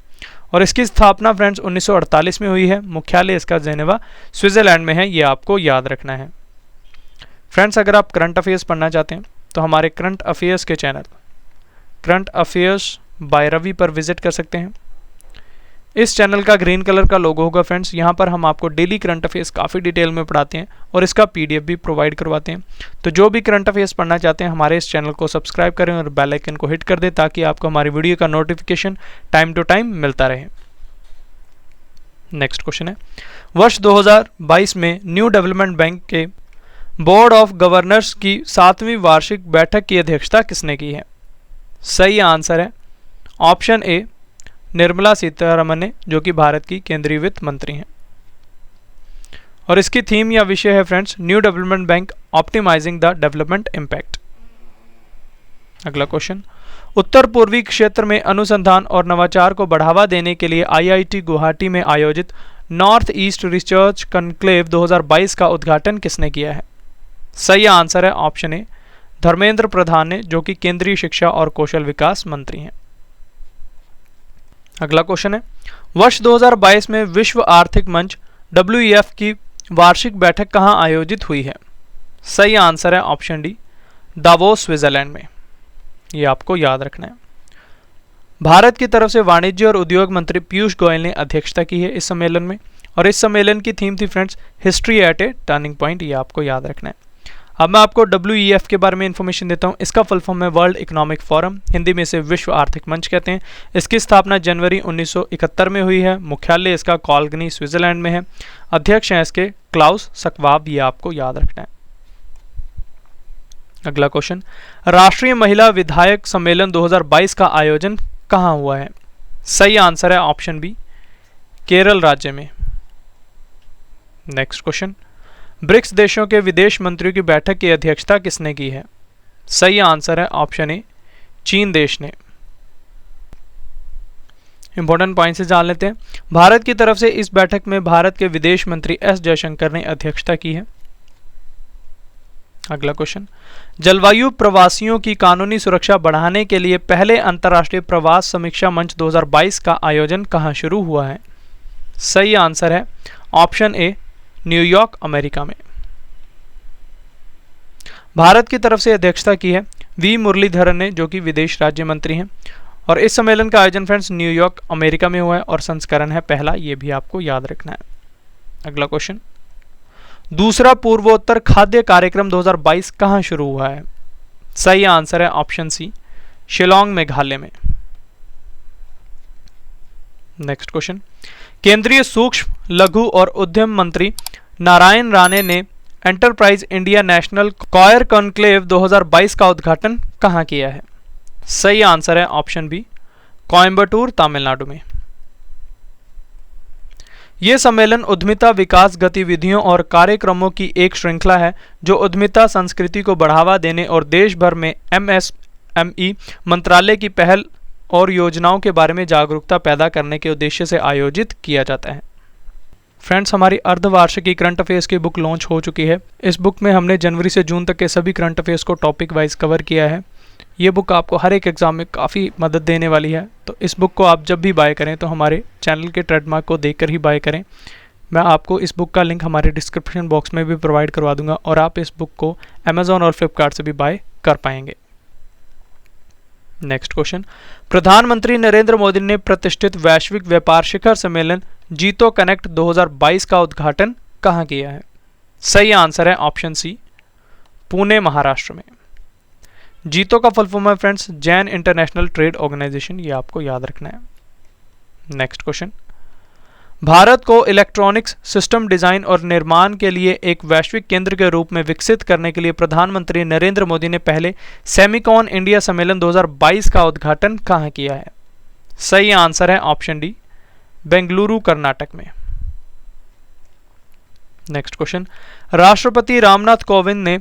A: और इसकी स्थापना फ्रेंड्स 1948 में हुई है। मुख्यालय इसका जेनेवा, स्विट्जरलैंड में है, ये आपको याद रखना है। फ्रेंड्स, अगर आप करंट अफेयर्स पढ़ना चाहते हैं तो हमारे करंट अफेयर्स के channel current affairs by Ravi पर विजिट कर सकते हैं। इस चैनल का ग्रीन कलर का लोगो होगा फ्रेंड्स। यहाँ पर हम आपको डेली करंट अफेयर्स काफ़ी डिटेल में पढ़ाते हैं और इसका पीडीएफ भी प्रोवाइड करवाते हैं। तो जो भी करंट अफेयर्स पढ़ना चाहते हैं हमारे इस चैनल को सब्सक्राइब करें और बेल आइकन को हिट कर दें ताकि आपको हमारी वीडियो का नोटिफिकेशन टाइम टू टाइम मिलता रहे। नेक्स्ट क्वेश्चन है, वर्ष 2022 में न्यू डेवलपमेंट बैंक के बोर्ड ऑफ गवर्नर्स की 7वीं वार्षिक बैठक की अध्यक्षता किसने की है? सही आंसर है ऑप्शन ए निर्मला सीतारमण ने, जो कि भारत की केंद्रीय वित्त मंत्री हैं। और इसकी थीम या विषय है friends New Development Bank optimising the development impact. अगला क्वेश्चन, उत्तर पूर्वी क्षेत्र में अनुसंधान और नवाचार को बढ़ावा देने के लिए आईआईटी गुवाहाटी में आयोजित नॉर्थ ईस्ट रिसर्च कॉन्क्लेव 2022 का उद्घाटन किसने किया है? सही आंसर है ऑप्शन ए धर्मेंद्र प्रधान ने, जो कि केंद्रीय शिक्षा और कौशल विकास मंत्री हैं। अगला क्वेश्चन है, वर्ष 2022 में विश्व आर्थिक मंच WEF की वार्षिक बैठक कहां आयोजित हुई है? सही आंसर है ऑप्शन डी दावोस स्विट्जरलैंड में। ये आपको याद रखना है। भारत की तरफ से वाणिज्य और उद्योग मंत्री पीयूष गोयल ने अध्यक्षता की है इस सम्मेलन में और इस सम्मेलन की थीम थी फ्रेंड्स हिस्ट्री एट ए टर्निंग पॉइंट। ये आपको याद रखना है। अब मैं आपको WEF के बारे में इंफॉर्मेशन देता हूँ। इसका फुल फॉर्म है वर्ल्ड इकोनॉमिक फोरम, हिंदी में इसे विश्व आर्थिक मंच कहते हैं। इसकी स्थापना जनवरी 1971 में हुई है। मुख्यालय इसका कॉल्गनी स्विट्जरलैंड में है। अध्यक्ष हैं इसके क्लाउस स्क्वाब। ये आपको याद रखना है। अगला क्वेश्चन, राष्ट्रीय महिला विधायक सम्मेलन 2022 का आयोजन कहाँ हुआ है? सही आंसर है ऑप्शन बी केरल राज्य में। नेक्स्ट क्वेश्चन, ब्रिक्स देशों के विदेश मंत्रियों की बैठक की अध्यक्षता किसने की है? सही आंसर है ऑप्शन ए चीन देश ने। इंपॉर्टेंट पॉइंट से जान लेते हैं। भारत की तरफ से इस बैठक में भारत के विदेश मंत्री एस जयशंकर ने अध्यक्षता की है। अगला क्वेश्चन, जलवायु प्रवासियों की कानूनी सुरक्षा बढ़ाने के लिए पहले अंतर्राष्ट्रीय प्रवास समीक्षा मंच 2022 का आयोजन कहां शुरू हुआ है? सही आंसर है ऑप्शन ए न्यूयॉर्क अमेरिका में। भारत की तरफ से अध्यक्षता की है वी मुरलीधरन ने, जो कि विदेश राज्य मंत्री हैं। और इस सम्मेलन का आयोजन फ्रेंड्स न्यूयॉर्क अमेरिका में हुआ है और संस्करण है पहला। ये भी आपको याद रखना है। अगला क्वेश्चन, दूसरा पूर्वोत्तर खाद्य कार्यक्रम 2022 कहां शुरू हुआ है? सही आंसर है ऑप्शन सी शिलोंग मेघालय में। नेक्स्ट क्वेश्चन, केंद्रीय सूक्ष्म लघु और उद्यम मंत्री नारायण राणे ने enterprise India national coir conclave 2022 का उद्घाटन कहां किया है? सही आंसर है ऑप्शन बी कोयंबटूर तमिलनाडु में। यह सम्मेलन उद्यमिता विकास गतिविधियों और कार्यक्रमों की एक श्रृंखला है जो उद्यमिता संस्कृति को बढ़ावा देने और देश भर में MSME मंत्रालय की पहल और योजनाओं के बारे में जागरूकता पैदा करने के उद्देश्य से आयोजित किया जाता है। फ्रेंड्स, हमारी अर्धवार्षिकी करंट अफेयर्स की बुक लॉन्च हो चुकी है। इस बुक में हमने जनवरी से जून तक के सभी करंट अफेयर्स को टॉपिक वाइज कवर किया है। ये बुक आपको हर एक एग्जाम में काफ़ी मदद देने वाली है। तो इस बुक को आप जब भी बाय करें तो हमारे चैनल के ट्रेडमार्क को देखकर ही बाय करें। मैं आपको इस बुक का लिंक हमारे डिस्क्रिप्शन बॉक्स में भी प्रोवाइड करवा दूंगा और आप इस बुक को अमेजॉन और फ्लिपकार्ट से भी बाय कर पाएंगे। नेक्स्ट क्वेश्चन, प्रधानमंत्री नरेंद्र मोदी ने प्रतिष्ठित वैश्विक व्यापार शिखर सम्मेलन जीतो कनेक्ट 2022 का उद्घाटन कहां किया है? सही आंसर है ऑप्शन सी पुणे महाराष्ट्र में। जीतो का फुल फॉर्म है friends Jain International Trade Organisation. ये आपको याद रखना है। नेक्स्ट क्वेश्चन, भारत को इलेक्ट्रॉनिक्स सिस्टम डिजाइन और निर्माण के लिए एक वैश्विक केंद्र के रूप में विकसित करने के लिए प्रधानमंत्री नरेंद्र मोदी ने पहले सेमिकॉन इंडिया सम्मेलन 2022 का उद्घाटन कहां किया है? सही आंसर है ऑप्शन डी बेंगलुरु कर्नाटक में। नेक्स्ट क्वेश्चन, राष्ट्रपति रामनाथ कोविंद ने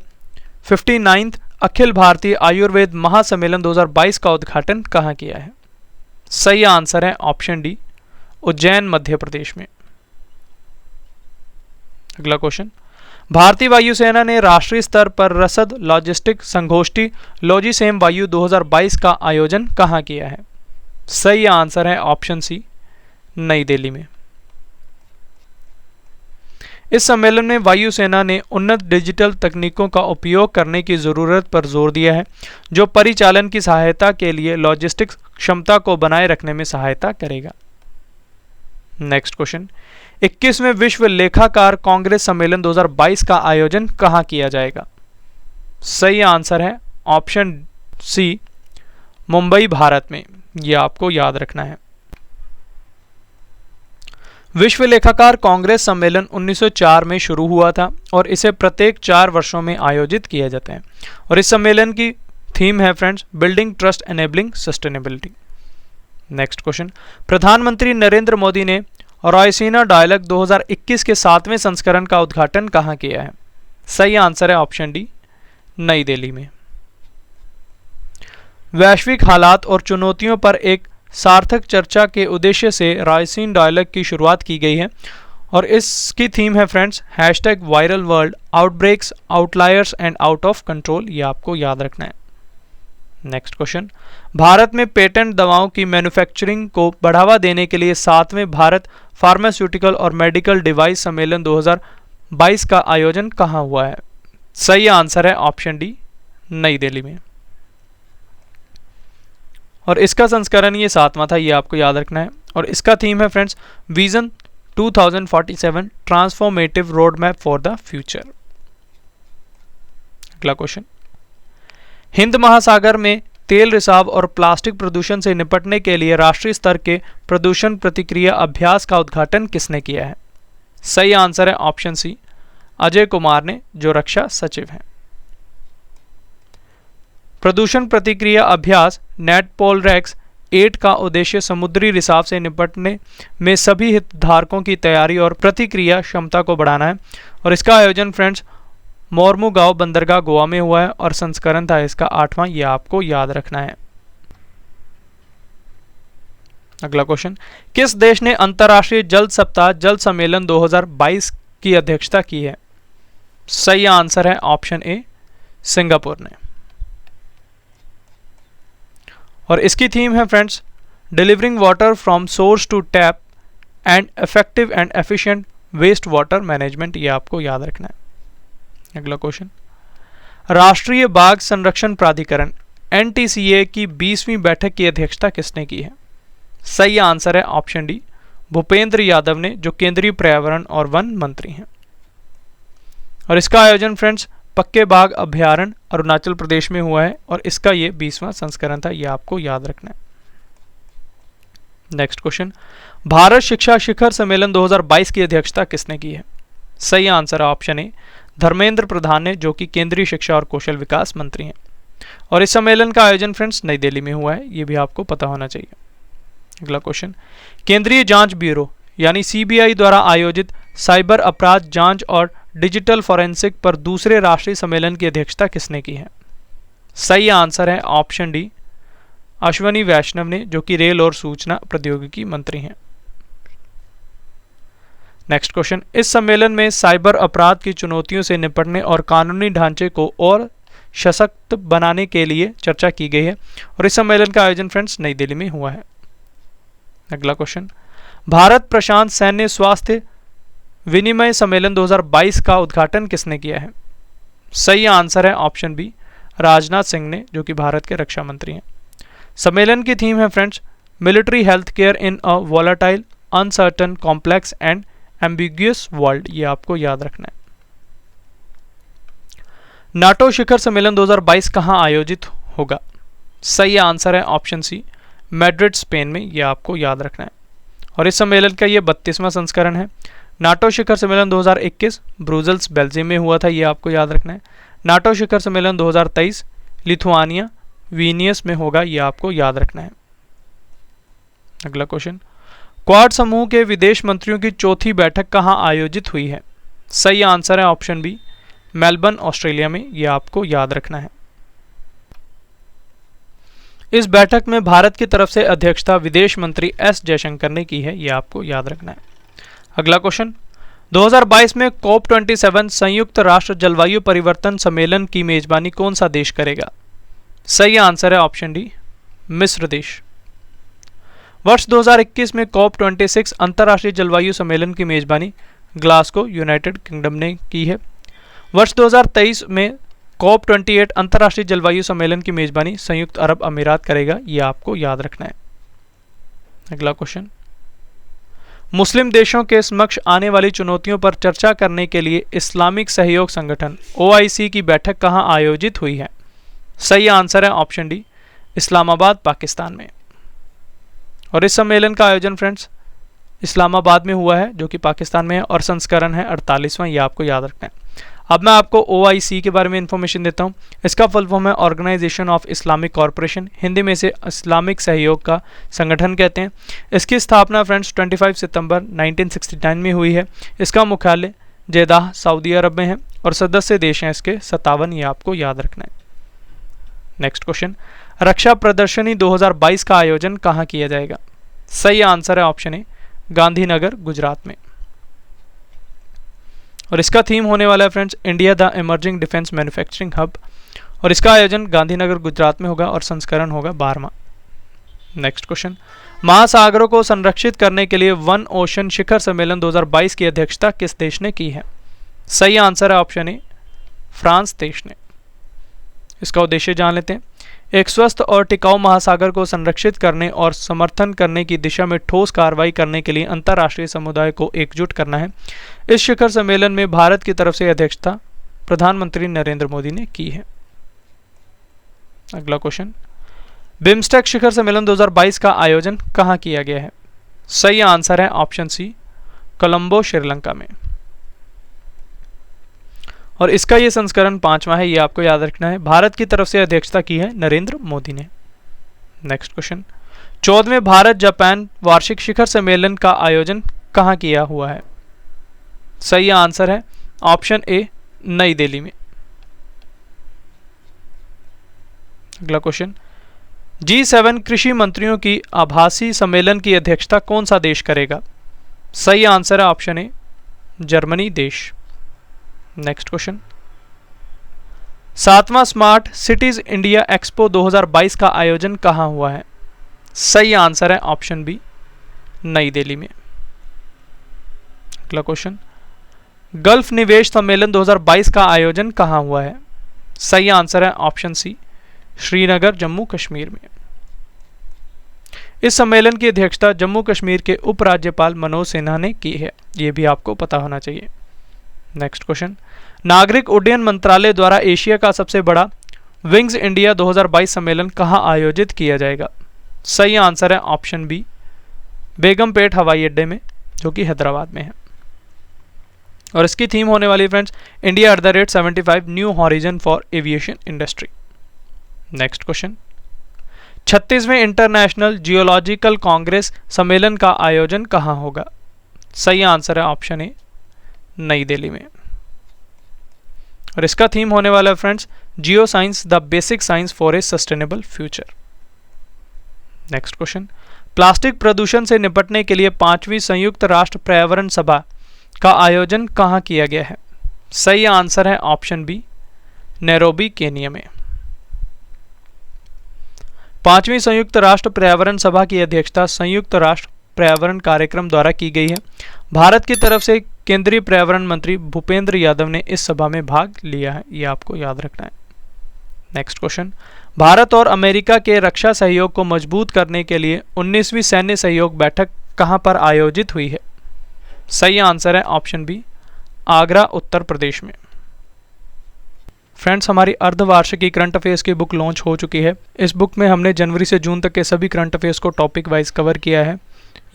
A: 59th अखिल भारतीय आयुर्वेद महासम्मेलन 2022 का उद्घाटन कहां किया है? सही आंसर है ऑप्शन डी उज्जैन मध्य प्रदेश में। अगला क्वेश्चन, भारतीय वायुसेना ने राष्ट्रीय स्तर पर रसद लॉजिस्टिक संगोष्ठी लॉजिसेम वायु 2022 का आयोजन कहां किया है? सही आंसर है ऑप्शन सी नई दिल्ली में। इस सम्मेलन में वायुसेना ने उन्नत डिजिटल तकनीकों का उपयोग करने की ज़रूरत पर जोर दिया है, जो परिचालन की सहायता के लिए लॉजिस्टिक्स क्षमता को बनाए रखने में सहायता करेगा। नेक्स्ट क्वेश्चन, 21वें विश्व लेखाकार कांग्रेस सम्मेलन 2022 का आयोजन कहाँ किया जाएगा? सही आंसर है ऑप्शन सी, मुंबई, भारत में। यह आपको याद रखना है। विश्व लेखाकार कांग्रेस सम्मेलन 1904 में शुरू हुआ था और इसे प्रत्येक 4 वर्षों में आयोजित किया जाता है। और इस सम्मेलन की थीम है friends, building trust enabling sustainability. Next question, प्रधानमंत्री नरेंद्र मोदी ने रायसीना डायलॉग 2021 के 7वें संस्करण का उद्घाटन कहाँ किया है? सही आंसर है ऑप्शन डी, नई दिल्ली में। वैश्विक हालात और चुनौतियों पर एक सार्थक चर्चा के उद्देश्य से रायसीन डायलॉग की शुरुआत की गई है और इसकी थीम है friends, #viral world, outbreaks, outliers and out of control. ये आपको याद रखना है। नेक्स्ट क्वेश्चन, भारत में पेटेंट दवाओं की मैन्युफैक्चरिंग को बढ़ावा देने के लिए 7वें भारत फार्मास्यूटिकल और मेडिकल डिवाइस सम्मेलन 2022 का आयोजन कहाँ हुआ है? सही आंसर है ऑप्शन डी, नई दिल्ली में। और इसका संस्करण ये 7वां था, ये आपको याद रखना है। और इसका थीम है friends, vision 2047, transformative road map for the future. अगला क्वेश्चन, हिंद महासागर में तेल रिसाव और प्लास्टिक प्रदूषण से निपटने के लिए राष्ट्रीय स्तर के प्रदूषण प्रतिक्रिया अभ्यास का उद्घाटन किसने किया है? सही आंसर है ऑप्शन सी, अजय कुमार ने, जो रक्षा सचिव हैं। प्रदूषण प्रतिक्रिया अभ्यास नेटपोलरेक्स 8 का उद्देश्य समुद्री रिसाव से निपटने में सभी हितधारकों की तैयारी और प्रतिक्रिया क्षमता को बढ़ाना है। और इसका आयोजन फ्रेंड्स मोरमुगांव बंदरगाह गोवा में हुआ है और संस्करण था इसका 8वां। यह आपको याद रखना है। अगला क्वेश्चन, किस देश ने अंतर्राष्ट्रीय जल सप्ताह जल सम्मेलन 2022 की अध्यक्षता की है? सही आंसर है ऑप्शन ए, सिंगापुर ने। और इसकी थीम है friends, delivering water from source to tap and effective and efficient waste water management. ये आपको याद रखना है। अगला क्वेश्चन, राष्ट्रीय बाघ संरक्षण प्राधिकरण NTCA की 20वीं बैठक की अध्यक्षता किसने की है? सही आंसर है ऑप्शन डी, भूपेंद्र यादव ने, जो केंद्रीय पर्यावरण और वन मंत्री हैं। और इसका आयोजन फ्रेंड्स पक्के बाघ अभ्यारण्य अरुणाचल प्रदेश में हुआ है और इसका ये 20वां संस्करण था। यह आपको याद रखना है। नेक्स्ट क्वेश्चन, भारत शिक्षा शिखर सम्मेलन 2022 की अध्यक्षता किसने की है? सही आंसर है ऑप्शन ए, धर्मेंद्र प्रधान ने, जो कि केंद्रीय शिक्षा और कौशल विकास मंत्री हैं। और इस सम्मेलन का आयोजन फ्रेंड्स नई दिल्ली में हुआ है, ये भी आपको पता होना चाहिए। अगला क्वेश्चन, केंद्रीय जांच ब्यूरो यानी CBI द्वारा आयोजित साइबर अपराध जांच और डिजिटल फॉरेंसिक पर दूसरे राष्ट्रीय सम्मेलन की अध्यक्षता किसने की है? सही आंसर है ऑप्शन डी, अश्वनी वैष्णव ने, जो कि रेल और सूचना प्रौद्योगिकी मंत्री हैं। नेक्स्ट क्वेश्चन, इस सम्मेलन में साइबर अपराध की चुनौतियों से निपटने और कानूनी ढांचे को और सशक्त बनाने के लिए चर्चा की गई है और इस सम्मेलन का आयोजन फ्रेंड्स नई दिल्ली में हुआ है। अगला क्वेश्चन, भारत प्रशांत सैन्य स्वास्थ्य विनिमय सम्मेलन 2022 का उद्घाटन किसने किया है? सही आंसर है ऑप्शन बी, राजनाथ सिंह ने, जो कि भारत के रक्षा मंत्री हैं। सम्मेलन की थीम है friends, military health care in a volatile uncertain complex and ambiguous world. ये आपको याद रखना है। नाटो शिखर सम्मेलन 2022 कहां आयोजित होगा? सही आंसर है ऑप्शन सी, मैड्रिड स्पेन में। यह आपको याद रखना है। और इस सम्मेलन का ये 32वां संस्करण है। नाटो शिखर सम्मेलन 2021 ब्रुसेल्स बेल्जियम में हुआ था, ये आपको याद रखना है। नाटो शिखर सम्मेलन 2023 लिथुआनिया विनियस में होगा, ये आपको याद रखना है। अगला क्वेश्चन, क्वाड समूह के विदेश मंत्रियों की चौथी बैठक कहां आयोजित हुई है? सही आंसर है ऑप्शन बी, मेलबर्न ऑस्ट्रेलिया में। यह आपको याद रखना है। इस बैठक में भारत की तरफ से अध्यक्षता विदेश मंत्री S जयशंकर ने की है, यह आपको याद रखना है। अगला क्वेश्चन, 2022 में COP27 संयुक्त राष्ट्र जलवायु परिवर्तन सम्मेलन की मेजबानी कौन सा देश करेगा? सही आंसर है ऑप्शन डी, मिस्र देश। वर्ष 2021 में COP26 अंतर्राष्ट्रीय जलवायु सम्मेलन की मेजबानी ग्लासगो, यूनाइटेड किंगडम ने की है। वर्ष 2023 में COP28 अंतर्राष्ट्रीय जलवायु सम्मेलन की मेजबानी संयुक्त अरब अमीरात करेगा, यह आपको याद रखना है। अगला क्वेश्चन, मुस्लिम देशों के समक्ष आने वाली चुनौतियों पर चर्चा करने के लिए इस्लामिक सहयोग संगठन OIC की बैठक कहां आयोजित हुई है? सही आंसर है ऑप्शन डी, इस्लामाबाद, पाकिस्तान में। और इस सम्मेलन का आयोजन फ्रेंड्स इस्लामाबाद में हुआ है, जो कि पाकिस्तान में है, और संस्करण है 48वां, ये आपको याद रखना है। अब मैं आपको OIC के बारे में इंफॉर्मेशन देता हूँ। इसका फुल फॉर्म है Organisation of Islamic Corporation, Hindi में से इस्लामिक सहयोग का संगठन कहते हैं। इसकी स्थापना फ्रेंड्स 25 सितंबर 1969 में हुई है। इसका मुख्यालय जेदाह, सऊदी अरब में है, और सदस्य देश हैं इसके 57, ये आपको याद रखना है। नेक्स्ट क्वेश्चन, रक्षा प्रदर्शनी 2022 का आयोजन कहाँ किया जाएगा? सही आंसर है ऑप्शन ए, गांधीनगर, गुजरात में। और इसका थीम होने वाला है friends India the emerging defence manufacturing hub, और इसका आयोजन गांधीनगर, गुजरात में होगा, और संस्करण होगा 12वां। नेक्स्ट क्वेश्चन, महासागरों को संरक्षित करने के लिए वन ओशन शिखर सम्मेलन 2022 की अध्यक्षता किस देश ने की है? सही आंसर है ऑप्शन ए, फ्रांस देश ने। इसका उद्देश्य जान लेते हैं। एक स्वस्थ और टिकाऊ महासागर को संरक्षित करने और समर्थन करने की दिशा में ठोस कार्रवाई करने के लिए अंतर्राष्ट्रीय समुदाय को एकजुट करना है। इस शिखर सम्मेलन में भारत की तरफ से अध्यक्षता प्रधानमंत्री नरेंद्र मोदी ने की है। अगला क्वेश्चन, बिम्स्टेक शिखर सम्मेलन 2022 का आयोजन कहाँ किया गया है? सही आंसर है ऑप्शन सी, कोलंबो, श्रीलंका में। और इसका ये संस्करण 5वां है, ये आपको याद रखना है। भारत की तरफ से अध्यक्षता की है नरेंद्र मोदी ने। नेक्स्ट क्वेश्चन, 14वें भारत जापान वार्षिक शिखर सम्मेलन का आयोजन कहाँ किया हुआ है? सही आंसर है ऑप्शन ए, नई दिल्ली में। अगला क्वेश्चन, G7 कृषि मंत्रियों की आभासी सम्मेलन की अध्यक्षता कौन सा देश करेगा? सही आंसर है ऑप्शन ए, जर्मनी देश। नेक्स्ट क्वेश्चन, 7वां स्मार्ट सिटीज इंडिया एक्सपो 2022 का आयोजन कहां हुआ है? सही आंसर है ऑप्शन बी, नई दिल्ली में। अगला क्वेश्चन, गल्फ निवेश सम्मेलन 2022 का आयोजन कहां हुआ है? सही आंसर है ऑप्शन सी, श्रीनगर, जम्मू कश्मीर में। इस सम्मेलन की अध्यक्षता जम्मू कश्मीर के उपराज्यपाल मनोज सिन्हा ने की है, यह भी आपको पता होना चाहिए। नेक्स्ट क्वेश्चन, नागरिक उड्डयन मंत्रालय द्वारा एशिया का सबसे बड़ा विंग्स इंडिया 2022 सम्मेलन कहां आयोजित किया जाएगा? सही आंसर है ऑप्शन बी, बेगमपेट हवाई अड्डे में, जो कि हैदराबाद में है। और इसकी थीम होने वाली friends India @75 new horizon for aviation industry. Next question, 36वें इंटरनेशनल जियोलॉजिकल कांग्रेस सम्मेलन का आयोजन कहां होगा? सही आंसर है ऑप्शन ए, नई दिल्ली में। और इसका थीम होने वाला है friends geo science, the basic science for a sustainable future. Next question, plastic प्रदूषण से निपटने के लिए 5वीं संयुक्त राष्ट्र पर्यावरण सभा का आयोजन कहां किया गया है? सही आंसर है ऑप्शन बी, नैरोबी, केनिया में। 5वीं संयुक्त राष्ट्र पर्यावरण सभा की अध्यक्षता संयुक्त राष्ट्र पर्यावरण कार्यक्रम द्वारा की गई है। भारत की तरफ से केंद्रीय पर्यावरण मंत्री भूपेंद्र यादव ने इस सभा में भाग लिया है, यह आपको याद रखना है। नेक्स्ट क्वेश्चन, भारत और अमेरिका के रक्षा सहयोग को मजबूत करने के लिए 19वीं सैन्य सहयोग बैठक कहां पर आयोजित हुई है? सही आंसर है ऑप्शन बी, आगरा, उत्तर प्रदेश में। फ्रेंड्स, हमारी अर्धवार्षिकी करंट अफेयर्स की बुक लॉन्च हो चुकी है। इस बुक में हमने जनवरी से जून तक के सभी करंट अफेयर्स को टॉपिक वाइज कवर किया है।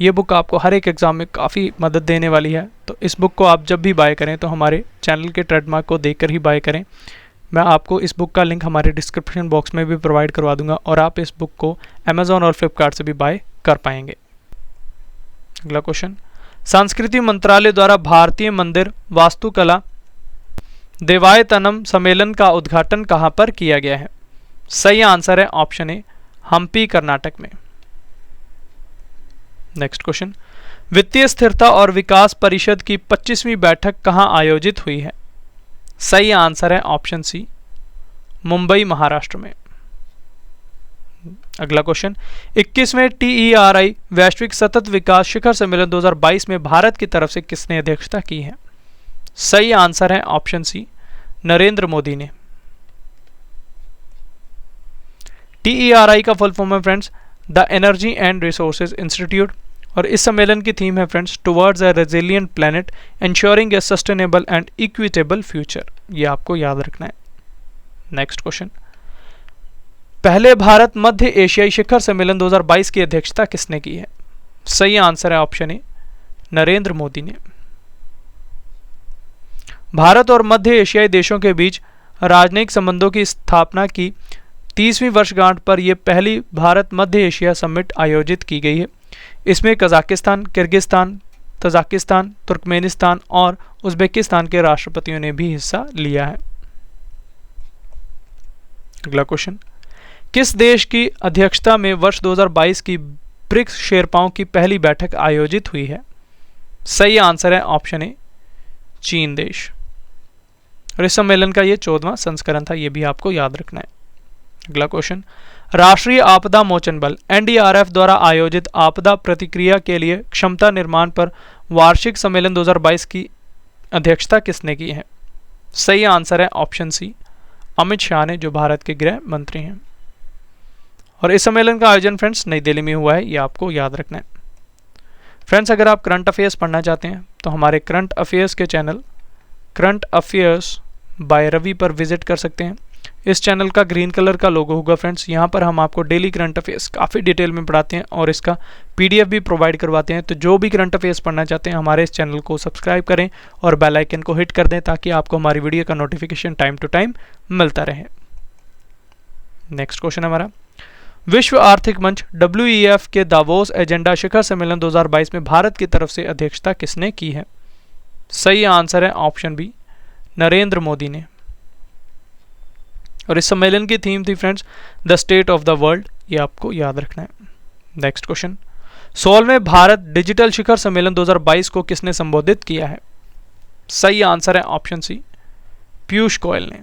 A: ये बुक आपको हर एक एग्जाम में काफ़ी मदद देने वाली है। तो इस बुक को आप जब भी बाय करें तो हमारे चैनल के ट्रेडमार्क को देखकर ही बाय करें। मैं आपको इस बुक का लिंक हमारे डिस्क्रिप्शन बॉक्स में भी प्रोवाइड करवा दूंगा और आप इस बुक को अमेजॉन और फ्लिपकार्ट से भी बाय कर पाएंगे। अगला क्वेश्चन, संस्कृति मंत्रालय द्वारा भारतीय मंदिर वास्तुकला देवायतनम सम्मेलन का उद्घाटन कहां पर किया गया है? सही आंसर है ऑप्शन ए, हम्पी, कर्नाटक में। नेक्स्ट क्वेश्चन, वित्तीय स्थिरता और विकास परिषद की 25वीं बैठक कहां आयोजित हुई है? सही आंसर है ऑप्शन सी, मुंबई, महाराष्ट्र में। अगला क्वेश्चन, 21वें TERI वैश्विक सतत विकास शिखर सम्मेलन 2022 में भारत की तरफ से किसने अध्यक्षता की है? सही आंसर है ऑप्शन सी, नरेंद्र मोदी ने। TERI का फुल फॉर्म है friends the energy and resources institute, और इस सम्मेलन की थीम है friends towards a resilient planet ensuring A sustainable and equitable future. ये आपको याद रखना है। नेक्स्ट क्वेश्चन, पहले भारत मध्य एशियाई शिखर सम्मेलन 2022 की अध्यक्षता किसने की है? सही आंसर है ऑप्शन ए, नरेंद्र मोदी ने। भारत और मध्य एशियाई देशों के बीच राजनयिक संबंधों की स्थापना की 30वीं वर्षगांठ पर यह पहली भारत मध्य एशिया समिट आयोजित की गई है। इसमें कजाकिस्तान, किर्गिस्तान, तजाकिस्तान, तुर्कमेनिस्तान और उज्बेकिस्तान के राष्ट्रपतियों ने भी हिस्सा लिया है। अगला क्वेश्चन, किस देश की अध्यक्षता में वर्ष 2022 की ब्रिक्स शेरपाओं की पहली बैठक आयोजित हुई है? सही आंसर है ऑप्शन ए, चीन देश। और इस सम्मेलन का ये 14वां संस्करण था, ये भी आपको याद रखना है। अगला क्वेश्चन, राष्ट्रीय आपदा मोचन बल NDRF द्वारा आयोजित आपदा प्रतिक्रिया के लिए क्षमता निर्माण पर वार्षिक सम्मेलन 2022 की अध्यक्षता किसने की है? सही आंसर है ऑप्शन सी, अमित शाह ने, जो भारत के गृह मंत्री हैं। और इस सम्मेलन का आयोजन फ्रेंड्स नई दिल्ली में हुआ है, ये आपको याद रखना है। फ्रेंड्स, अगर आप करंट अफेयर्स पढ़ना चाहते हैं तो हमारे करंट अफेयर्स के channel current affairs by Ravi पर विजिट कर सकते हैं। इस चैनल का ग्रीन कलर का लोगो होगा फ्रेंड्स, यहाँ पर हम आपको डेली करंट अफेयर्स काफ़ी डिटेल में पढ़ाते हैं और इसका PDF भी प्रोवाइड करवाते हैं। तो जो भी करंट अफेयर्स पढ़ना चाहते हैं हमारे इस चैनल को सब्सक्राइब करें और बेल आइकन को हिट कर दें ताकि आपको हमारी वीडियो का नोटिफिकेशन टाइम टू टाइम मिलता रहे। नेक्स्ट क्वेश्चन हमारा, विश्व आर्थिक मंच WEF के दावोस एजेंडा शिखर सम्मेलन 2022 में भारत की तरफ से अध्यक्षता किसने की है? सही आंसर है ऑप्शन बी, नरेंद्र मोदी ने। और इस सम्मेलन की थीम थी friends the state of the world, ये आपको याद रखना है। नेक्स्ट क्वेश्चन, 16वें भारत डिजिटल शिखर सम्मेलन 2022 को किसने संबोधित किया है? सही आंसर है ऑप्शन सी, पीयूष गोयल ने।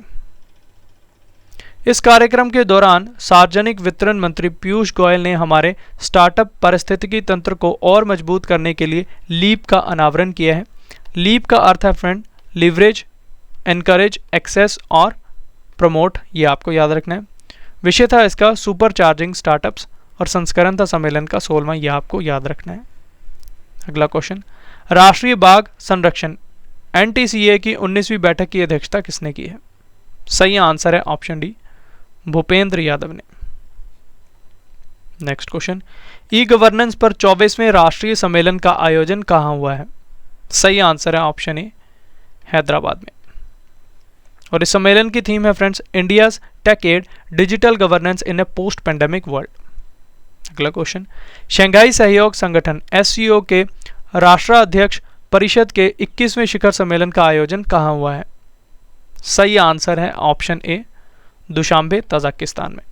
A: इस कार्यक्रम के दौरान सार्वजनिक वितरण मंत्री पीयूष गोयल ने हमारे स्टार्टअप पारिस्थितिकी तंत्र को और मजबूत करने के लिए लीप का अनावरण किया है। लीप का अर्थ है फ्रेंड लिवरेज, एनकरेज, एक्सेस और प्रमोट, ये आपको याद रखना है। विषय था इसका सुपर चार्जिंग स्टार्टअप्स और संस्करण था सम्मेलन का 16वां, ये आपको याद रखना है। अगला क्वेश्चन, राष्ट्रीय बाघ संरक्षण NTCA की 19वीं बैठक की अध्यक्षता किसने की है? सही आंसर है ऑप्शन डी, भूपेंद्र यादव ने। नेक्स्ट क्वेश्चन, ई गवर्नेंस पर 24वें राष्ट्रीय सम्मेलन का आयोजन कहाँ हुआ है? सही आंसर है ऑप्शन ए, हैदराबाद में। और इस सम्मेलन की थीम है friends India's techade digital governance in a post pandemic world. अगला क्वेश्चन, शंघाई सहयोग संगठन SCO के राष्ट्राध्यक्ष परिषद के 21वें शिखर सम्मेलन का आयोजन कहाँ हुआ है? सही आंसर है ऑप्शन ए, दुशांबे, तजाकिस्तान में।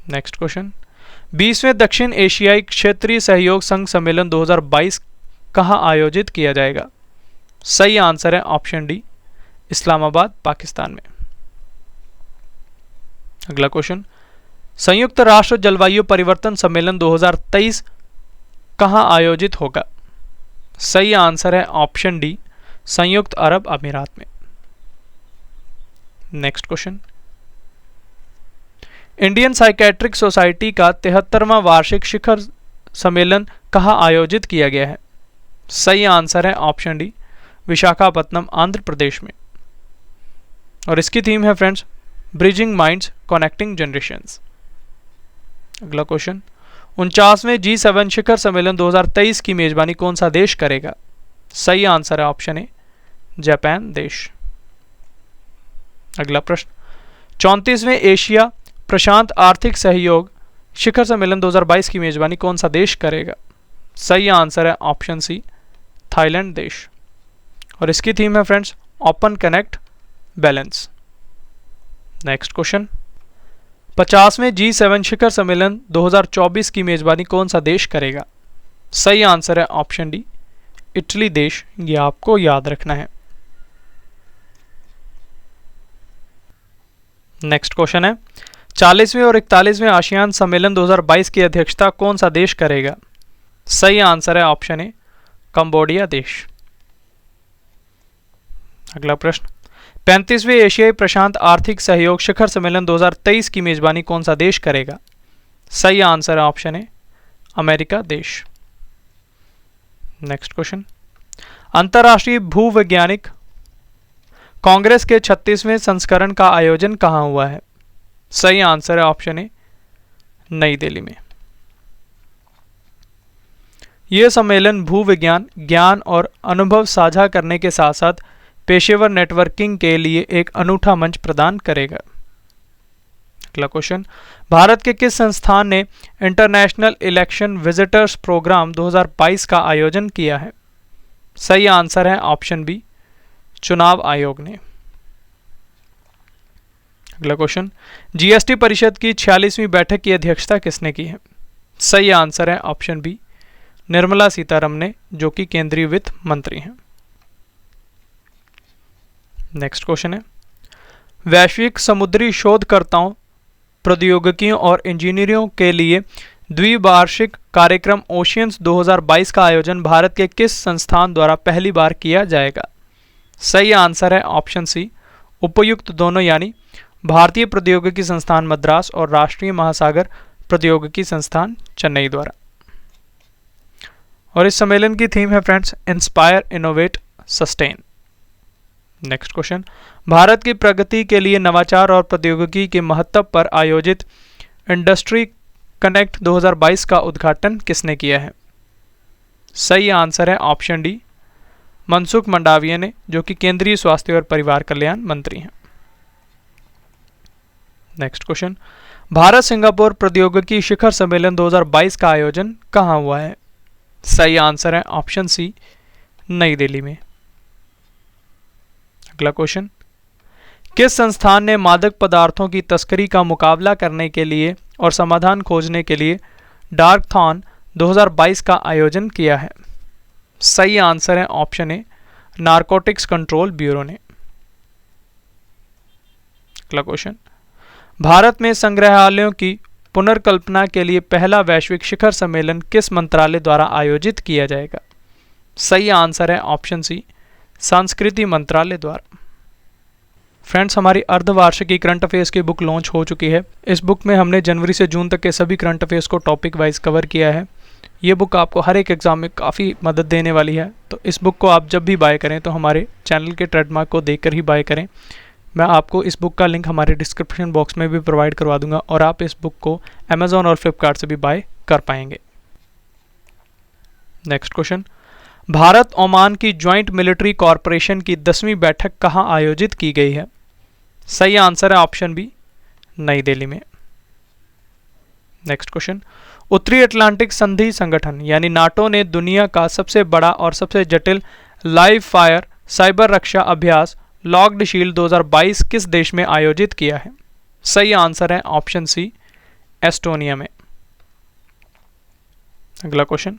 A: नेक्स्ट क्वेश्चन, 20वें दक्षिण एशियाई क्षेत्रीय सहयोग संघ सम्मेलन 2022 कहाँ आयोजित किया जाएगा? सही आंसर है ऑप्शन डी, इस्लामाबाद, पाकिस्तान में। अगला क्वेश्चन, संयुक्त राष्ट्र जलवायु परिवर्तन सम्मेलन 2023 कहाँ आयोजित होगा? सही आंसर है ऑप्शन डी, संयुक्त अरब अमीरात में। Next question, Indian psychiatric society का 73वां वार्षिक शिखर सम्मेलन कहाँ आयोजित किया गया है? सही आंसर है ऑप्शन डी, विशाखापत्तनम, आंध्र प्रदेश में। और इसकी थीम है friends bridging minds connecting generations. अगला क्वेश्चन, 49वें G7 शिखर सम्मेलन 2023 की मेजबानी कौन सा देश करेगा? सही आंसर है ऑप्शन ए, जापान देश। अगला प्रश्न, 34वें एशिया प्रशांत आर्थिक सहयोग शिखर सम्मेलन 2022 की मेजबानी कौन सा देश करेगा? सही आंसर है ऑप्शन सी, थाईलैंड देश। और इसकी थीम है friends open, connect, balance. Next question, 50वें G7 शिखर सम्मेलन 2024 की मेजबानी कौन सा देश करेगा? सही आंसर है ऑप्शन डी, इटली देश, ये आपको याद रखना है। नेक्स्ट क्वेश्चन है, 40वें और 41वें आसियान सम्मेलन 2022 की अध्यक्षता कौन सा देश करेगा? सही आंसर है ऑप्शन ए, कंबोडिया देश। अगला प्रश्न, 35वें एशियाई प्रशांत आर्थिक सहयोग शिखर सम्मेलन 2023 की मेजबानी कौन सा देश करेगा? सही आंसर है ऑप्शन ए, अमेरिका देश। नेक्स्ट क्वेश्चन, अंतर्राष्ट्रीय भूवैज्ञानिक कांग्रेस के 36वें संस्करण का आयोजन कहां हुआ है? सही आंसर है ऑप्शन ए, नई दिल्ली में। यह सम्मेलन भूविज्ञान, ज्ञान और अनुभव साझा करने के साथ साथ पेशेवर नेटवर्किंग के लिए एक अनूठा मंच प्रदान करेगा। अगला क्वेश्चन, भारत के किस संस्थान ने इंटरनेशनल इलेक्शन विजिटर्स प्रोग्राम 2022 का आयोजन किया है? सही आंसर है ऑप्शन बी, चुनाव आयोग ने। अगला क्वेश्चन, जीएसटी परिषद की 46वीं बैठक की अध्यक्षता किसने की है? सही आंसर है ऑप्शन बी, निर्मला सीतारमण ने, जो कि केंद्रीय वित्त मंत्री हैं। नेक्स्ट क्वेश्चन है, वैश्विक समुद्री शोधकर्ताओं, प्रौद्योगिकियों और इंजीनियरों के लिए द्विवार्षिक कार्यक्रम ओशियंस 2022 का आयोजन भारत के किस संस्थान द्वारा पहली बार किया जाएगा? सही आंसर है ऑप्शन सी, उपयुक्त दोनों, यानी भारतीय प्रौद्योगिकी संस्थान मद्रास और राष्ट्रीय महासागर प्रौद्योगिकी संस्थान चेन्नई द्वारा। और इस सम्मेलन की थीम है friends, inspire, innovate, sustain. Next question, Bharat की प्रगति के लिए नवाचार और प्रौद्योगिकी के महत्व पर आयोजित इंडस्ट्री कनेक्ट 2022 का उद्घाटन किसने किया है? सही आंसर है ऑप्शन डी, मनसुख मंडाविया ने, जो कि केंद्रीय स्वास्थ्य और परिवार कल्याण मंत्री हैं। नेक्स्ट क्वेश्चन, भारत सिंगापुर प्रौद्योगिकी शिखर सम्मेलन 2022 का आयोजन कहां हुआ है? सही आंसर है ऑप्शन सी, नई दिल्ली में। अगला क्वेश्चन, किस संस्थान ने मादक पदार्थों की तस्करी का मुकाबला करने के लिए और समाधान खोजने के लिए डार्कथॉन 2022 का आयोजन किया है? सही आंसर है ऑप्शन ए, नारकोटिक्स कंट्रोल ब्यूरो ने। अगला क्वेश्चन, भारत में संग्रहालयों की पुनर्कल्पना के लिए पहला वैश्विक शिखर सम्मेलन किस मंत्रालय द्वारा आयोजित किया जाएगा? सही आंसर है ऑप्शन सी, संस्कृति मंत्रालय द्वारा। फ्रेंड्स, हमारी अर्धवार्षिकी करंट अफेयर्स की बुक लॉन्च हो चुकी है। इस बुक में हमने जनवरी से जून तक के सभी करंट अफेयर्स को टॉपिक वाइज कवर किया है। ये बुक आपको हर एक एग्जाम में काफ़ी मदद देने वाली है। तो इस बुक को आप जब भी बाय करें तो हमारे चैनल के ट्रेडमार्क को देखकर ही बाय करें। मैं आपको इस बुक का लिंक हमारे डिस्क्रिप्शन बॉक्स में भी प्रोवाइड करवा दूंगा और आप इस बुक को अमेजॉन और फ्लिपकार्ट से भी बाय कर पाएंगे। नेक्स्ट क्वेश्चन, भारत ओमान की ज्वाइंट मिलिट्री कॉरपोरेशन की 10वीं बैठक कहां आयोजित की गई है? सही आंसर है ऑप्शन बी, नई दिल्ली में। नेक्स्ट क्वेश्चन, उत्तरी अटलांटिक संधि संगठन यानी नाटो ने दुनिया का सबसे बड़ा और सबसे जटिल लाइव फायर साइबर रक्षा अभ्यास लॉक्ड शील्ड 2022 किस देश में आयोजित किया है? सही आंसर है ऑप्शन सी, एस्टोनिया में। अगला क्वेश्चन,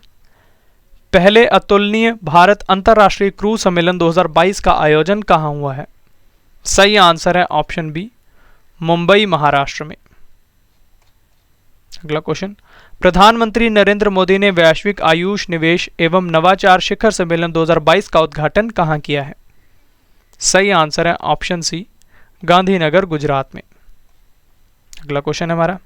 A: पहले अतुलनीय भारत अंतर्राष्ट्रीय क्रूज सम्मेलन 2022 का आयोजन कहां हुआ है? सही आंसर है ऑप्शन बी, मुंबई महाराष्ट्र में। अगला क्वेश्चन, प्रधानमंत्री नरेंद्र मोदी ने वैश्विक आयुष निवेश एवं नवाचार शिखर सम्मेलन 2022 का उद्घाटन कहां किया है? सही आंसर है ऑप्शन सी, गांधीनगर गुजरात में। अगला क्वेश्चन है हमारा,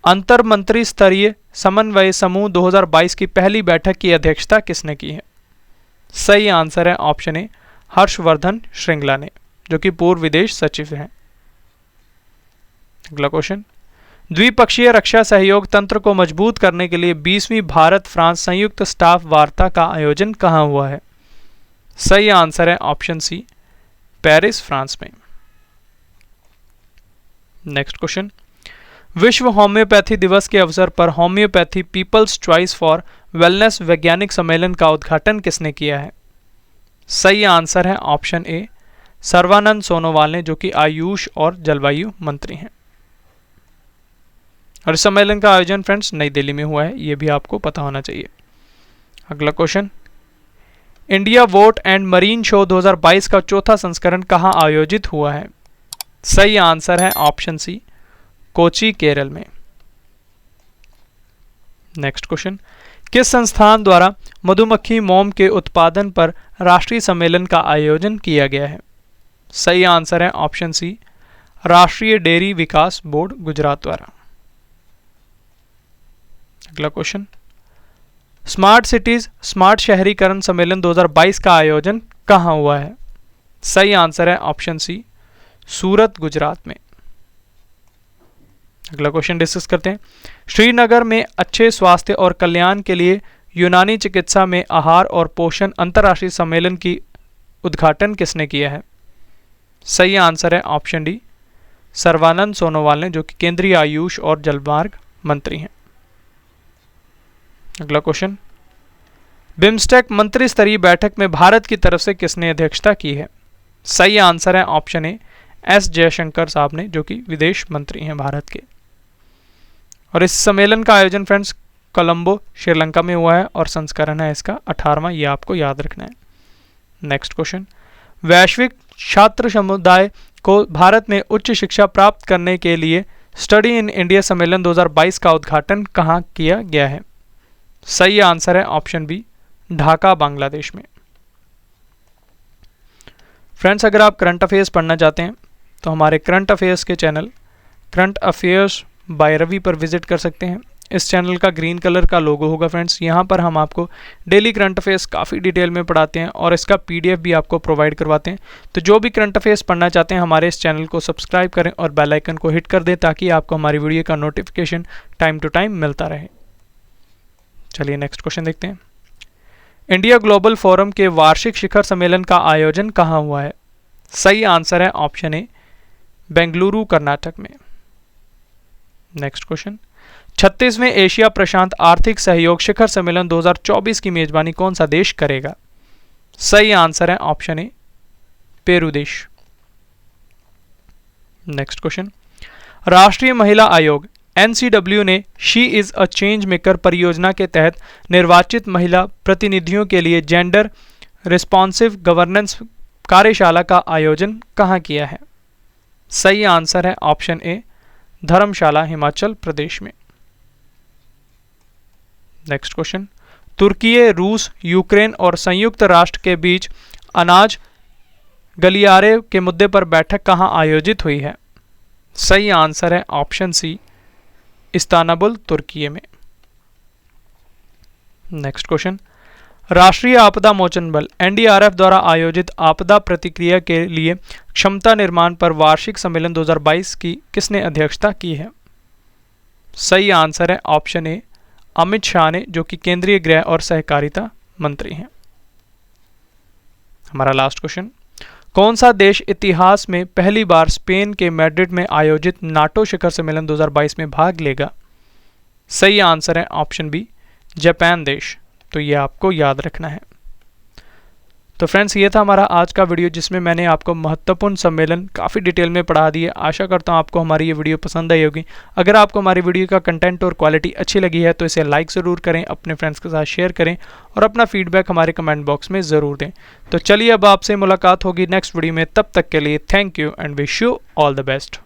A: अंतर मंत्री स्तरीय समन्वय समूह 2022 की पहली बैठक की अध्यक्षता किसने की है? सही आंसर है ऑप्शन ए, हर्षवर्धन श्रृंगला ने, जो कि पूर्व विदेश सचिव हैं। अगला क्वेश्चन, द्विपक्षीय रक्षा सहयोग तंत्र को मजबूत करने के लिए 20वीं भारत फ्रांस संयुक्त स्टाफ वार्ता का आयोजन कहां हुआ है? सही आंसर है ऑप्शन सी, पेरिस फ्रांस में। नेक्स्ट क्वेश्चन, विश्व होम्योपैथी दिवस के अवसर पर homeopathy people's choice for wellness वैज्ञानिक सम्मेलन का उद्घाटन किसने किया है? सही आंसर है ऑप्शन ए, सर्वानंद सोनोवाल ने, जो कि आयुष और जलवायु मंत्री हैं। और इस सम्मेलन का आयोजन फ्रेंड्स नई दिल्ली में हुआ है, ये भी आपको पता होना चाहिए। अगला question, India vote and marine show 2022 का चौथा संस्करण कहां आयोजित हुआ है? सही आंसर है ऑप्शन सी, कोची केरल में। नेक्स्ट क्वेश्चन, किस संस्थान द्वारा मधुमक्खी मोम के उत्पादन पर राष्ट्रीय सम्मेलन का आयोजन किया गया है? सही आंसर है ऑप्शन सी, राष्ट्रीय डेयरी विकास बोर्ड गुजरात द्वारा। अगला क्वेश्चन, स्मार्ट सिटीज स्मार्ट शहरीकरण सम्मेलन 2022 का आयोजन कहां हुआ है? सही आंसर है ऑप्शन सी, सूरत गुजरात में। अगला क्वेश्चन डिस्कस करते हैं, श्रीनगर में अच्छे स्वास्थ्य और कल्याण के लिए यूनानी चिकित्सा में आहार और पोषण अंतर्राष्ट्रीय सम्मेलन की उद्घाटन किसने किया है? सही आंसर है ऑप्शन डी, सर्बानंद सोनोवाल ने, जो कि केंद्रीय आयुष और जलमार्ग मंत्री हैं। अगला क्वेश्चन, बिम्स्टेक मंत्री स्तरीय बैठक में भारत की तरफ से किसने अध्यक्षता की है? सही आंसर है ऑप्शन ए, एस जयशंकर साहब ने, जो कि विदेश मंत्री हैं भारत के। और इस सम्मेलन का आयोजन फ्रेंड्स कोलंबो श्रीलंका में हुआ है और संस्करण है इसका 18वां, ये आपको याद रखना है। नेक्स्ट क्वेश्चन, वैश्विक छात्र समुदाय को भारत में उच्च शिक्षा प्राप्त करने के लिए स्टडी इन इंडिया सम्मेलन 2022 का उद्घाटन कहाँ किया गया है? सही आंसर है ऑप्शन बी, ढाका बांग्लादेश में। फ्रेंड्स, अगर आप करंट अफेयर्स पढ़ना चाहते हैं तो हमारे करंट अफेयर्स के channel current affairs by Ravi पर विजिट कर सकते हैं। इस चैनल का ग्रीन कलर का लोगो होगा फ्रेंड्स, यहाँ पर हम आपको डेली करंट अफेयर्स काफ़ी डिटेल में पढ़ाते हैं और इसका पीडीएफ भी आपको प्रोवाइड करवाते हैं। तो जो भी करंट अफेयर्स पढ़ना चाहते हैं हमारे इस चैनल को सब्सक्राइब करें और बेल आइकन को हिट कर दें ताकि आपको हमारी वीडियो का नोटिफिकेशन टाइम टू टाइम मिलता रहे। चलिए नेक्स्ट क्वेश्चन देखते हैं, इंडिया ग्लोबल फोरम के वार्षिक शिखर सम्मेलन का आयोजन कहाँ हुआ है? सही आंसर है ऑप्शन ए, बेंगलुरु कर्नाटक में। नेक्स्ट क्वेश्चन, 36वें एशिया प्रशांत आर्थिक सहयोग शिखर सम्मेलन 2024 की मेजबानी कौन सा देश करेगा? सही आंसर है ऑप्शन ए, पेरू देश। नेक्स्ट क्वेश्चन, राष्ट्रीय महिला आयोग NCW ने she is a change maker परियोजना के तहत निर्वाचित महिला प्रतिनिधियों के लिए जेंडर रिस्पॉन्सिव गवर्नेंस कार्यशाला का आयोजन कहाँ किया है? सही आंसर है ऑप्शन ए, धर्मशाला हिमाचल प्रदेश में। नेक्स्ट क्वेश्चन, तुर्की, रूस, यूक्रेन और संयुक्त राष्ट्र के बीच अनाज गलियारे के मुद्दे पर बैठक कहाँ आयोजित हुई है? सही आंसर है ऑप्शन सी, इस्तांबुल तुर्की में। नेक्स्ट क्वेश्चन, राष्ट्रीय आपदा मोचन बल NDRF द्वारा आयोजित आपदा प्रतिक्रिया के लिए क्षमता निर्माण पर वार्षिक सम्मेलन 2022 की किसने अध्यक्षता की है? सही आंसर है ऑप्शन ए, अमित शाह ने, जो कि केंद्रीय गृह और सहकारिता मंत्री हैं। हमारा लास्ट क्वेश्चन, कौन सा देश इतिहास में पहली बार स्पेन के मैड्रिड में आयोजित नाटो शिखर सम्मेलन 2022 में भाग लेगा? सही आंसर है ऑप्शन बी, जापान देश। तो ये आपको याद रखना है। तो फ्रेंड्स, ये था हमारा आज का वीडियो जिसमें मैंने आपको महत्वपूर्ण सम्मेलन काफ़ी डिटेल में पढ़ा दिए। आशा करता हूँ आपको हमारी ये वीडियो पसंद आई होगी। अगर आपको हमारी वीडियो का कंटेंट और क्वालिटी अच्छी लगी है तो इसे लाइक ज़रूर करें, अपने फ्रेंड्स के साथ शेयर करें और अपना फीडबैक हमारे कमेंट बॉक्स में ज़रूर दें। तो चलिए अब आपसे मुलाकात होगी नेक्स्ट वीडियो में, तब तक के लिए thank you and wish you all the best.